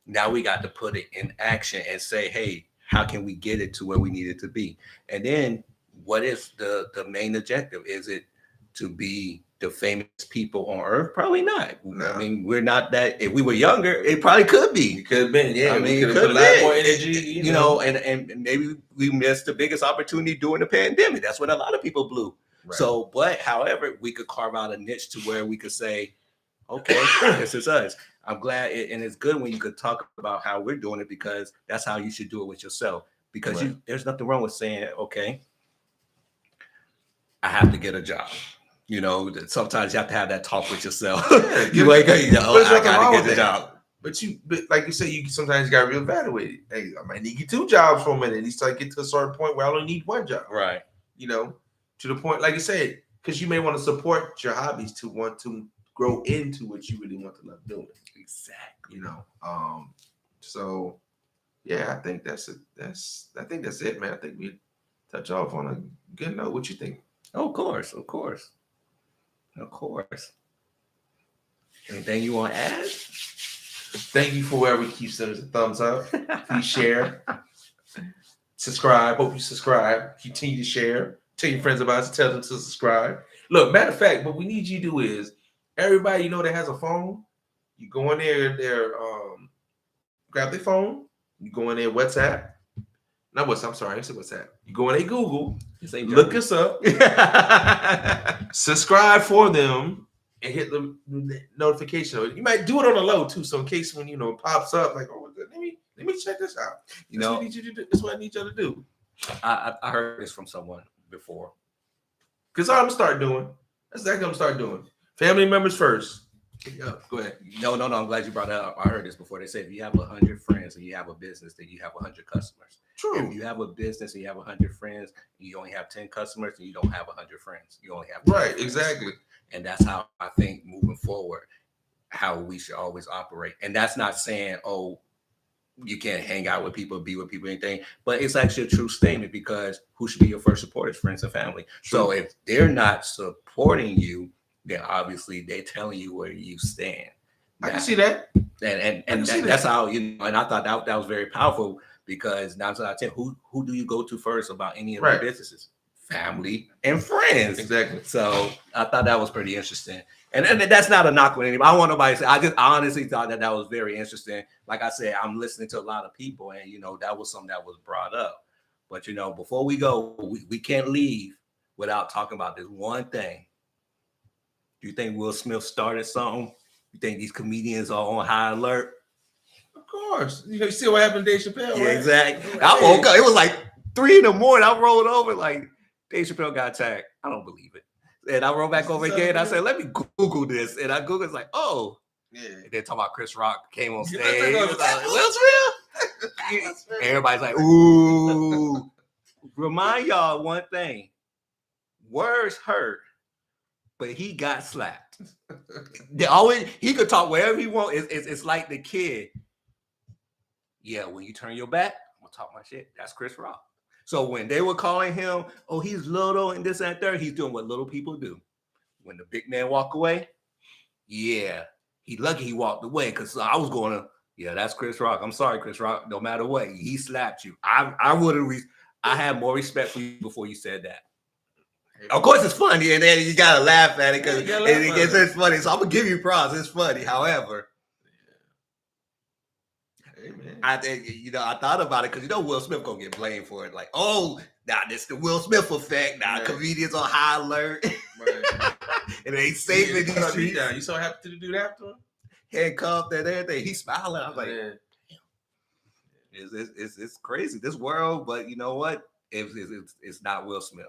Now we got to put it in action and say, hey, how can we get it to where we need it to be? And then what is the main objective? Is it to be the famous people on earth? Probably not. No. I mean, we're not that. If we were younger, it probably could be. It could have been, yeah. I mean, we it could have put a lot more energy, you know, and maybe we missed the biggest opportunity during the pandemic. That's what a lot of people blew. Right. So, but however, we could carve out a niche to where we could say, okay, this is us. I'm glad, and it's good when you could talk about how we're doing it, because that's how you should do it with yourself. Because Right. there's nothing wrong with saying, okay, I have to get a job. You know, sometimes you have to have that talk with yourself. Yeah, You wake up, you go, oh, I gotta get the job. But like you say, you sometimes got to reevaluate it. Hey, I might need to get 2 jobs for a minute. You start get to a certain point where I only need 1 job. Right. You know, to the point, like you said, because you may want to support your hobbies to want to grow into what you really want to love doing. Exactly. You know, so yeah, I think that's it, man. I think we touch off on a good note. What you think? Oh, of course. Anything you want to add? Thank you for whoever keeps sending us a thumbs up. Please share, subscribe. Hope you subscribe. Continue to share. Tell your friends about us. Tell them to subscribe. Look, matter of fact, what we need you to do is everybody you know that has a phone, you go in there, grab their phone. You go in there, WhatsApp. Not WhatsApp. I'm sorry, I said WhatsApp. You go in there, Google. Look us up. Subscribe for them. And hit the notification. You might do it on the low too, so in case when it pops up, like, oh, let me check this out. You know, what I need you to do. That's what I need you to do. I heard this from someone before. Because I'm gonna start doing. That's exactly what I'm start doing. Family members first. Yeah, go ahead. No. I'm glad you brought that up. I heard this before. They say if you have 100 friends and you have a business, then you have 100 customers. True. If you have a business and you have 100 friends, and you only have 10 customers, and you don't have 100 friends. You only have 10 right. friends. Exactly. And that's how I think moving forward, how we should always operate. And that's not saying, oh, you can't hang out with people, be with people, anything. But it's actually a true statement, because who should be your first supporters? Friends and family. True. So if they're not supporting you, then obviously they're telling you where you stand. I can see that. And that's how, and I thought that was very powerful, because 9 out of 10, who do you go to first about any of your businesses? Family and friends. Exactly. So I thought that was pretty interesting. And that's not a knock on anybody. I don't want nobody to say, I honestly thought that was very interesting. Like I said, I'm listening to a lot of people, and that was something that was brought up. But before we go, we can't leave without talking about this one thing. Do you think Will Smith started something? You think these comedians are on high alert? Of course. You see what happened to Dave Chappelle, right? Yeah, exactly. I woke up. It was like 3 a.m. I rolled over like Dave Chappelle got tagged. I don't believe it. And I rolled back over again. I said, let me Google this. And I Googled, it's like, oh. Yeah. And then talking about Chris Rock came on stage. Will Smith? Everybody's like, ooh. Remind y'all one thing. Words hurt, but he got slapped. He could talk wherever he wants. It's like the kid. Yeah, when you turn your back, I'm gonna talk my shit. That's Chris Rock. So when they were calling him, oh, he's little and this and that, he's doing what little people do. When the big man walk away, yeah, he lucky he walked away, because I was going to, yeah, that's Chris Rock. I'm sorry, Chris Rock. No matter what, he slapped you. I would have. I had more respect for you before you said that. Of course, it's funny, and then you gotta laugh at it because it's funny. So I'm gonna give you props. It's funny. However, I think I thought about it because Will Smith gonna get blamed for it. Like, oh, now this the Will Smith effect. Now comedians on high alert. Right. And they safe in these streets. You so happy to do that to him? Handcuffed and everything. He's smiling. I was like, damn. It's crazy, this world. But you know what? It's not Will Smith.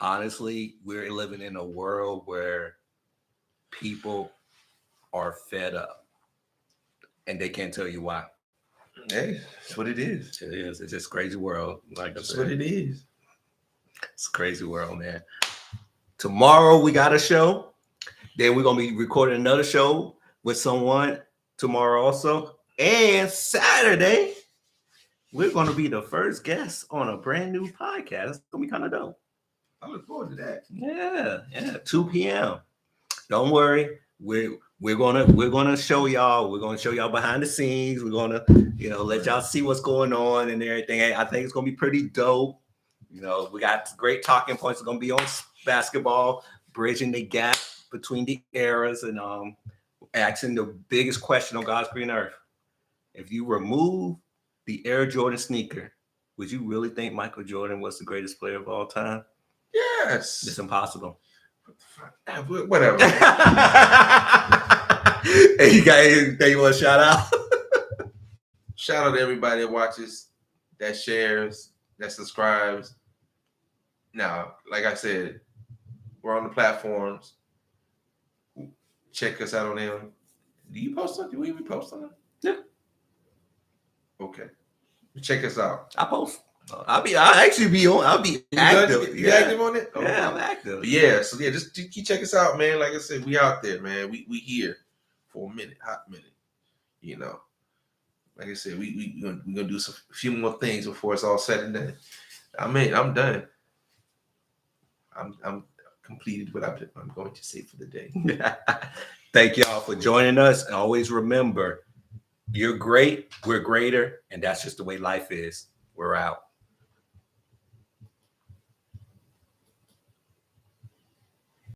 Honestly, we're living in a world where people are fed up, and they can't tell you why. Hey, that's what it is. It is. It's just crazy world. Like That's I said, what it is. it's a crazy world, man. Tomorrow we got a show. Then we're gonna be recording another show with someone tomorrow also. And Saturday, we're gonna be the first guest on a brand new podcast. It's gonna be kind of dope. I look forward to that. Yeah, 2 p.m. Don't worry, we're gonna show y'all. We're gonna show y'all behind the scenes. We're gonna let y'all see what's going on and everything. I think it's gonna be pretty dope. We got great talking points. It's gonna be on basketball, bridging the gap between the eras, and asking the biggest question on God's green earth: if you remove the Air Jordan sneaker, would you really think Michael Jordan was the greatest player of all time? Yes. It's impossible. Whatever. Hey, you got anything you want to shout out? Shout out to everybody that watches, that shares, that subscribes. Now, like I said, we're on the platforms. Check us out on them. Do you post on? Do we even post on them? Yeah. Okay. Check us out. I post. I'll actually be on. I'll be active. You active on it? Okay. Yeah, I'm active. But yeah, so yeah, just keep check us out, man. Like I said, we out there, man. We here for a minute, hot minute. Like I said, we gonna do a few more things before it's all said and done. I'm done. I'm completed what I'm going to say for the day. Thank y'all for joining us. And always remember, you're great, we're greater, and that's just the way life is. We're out.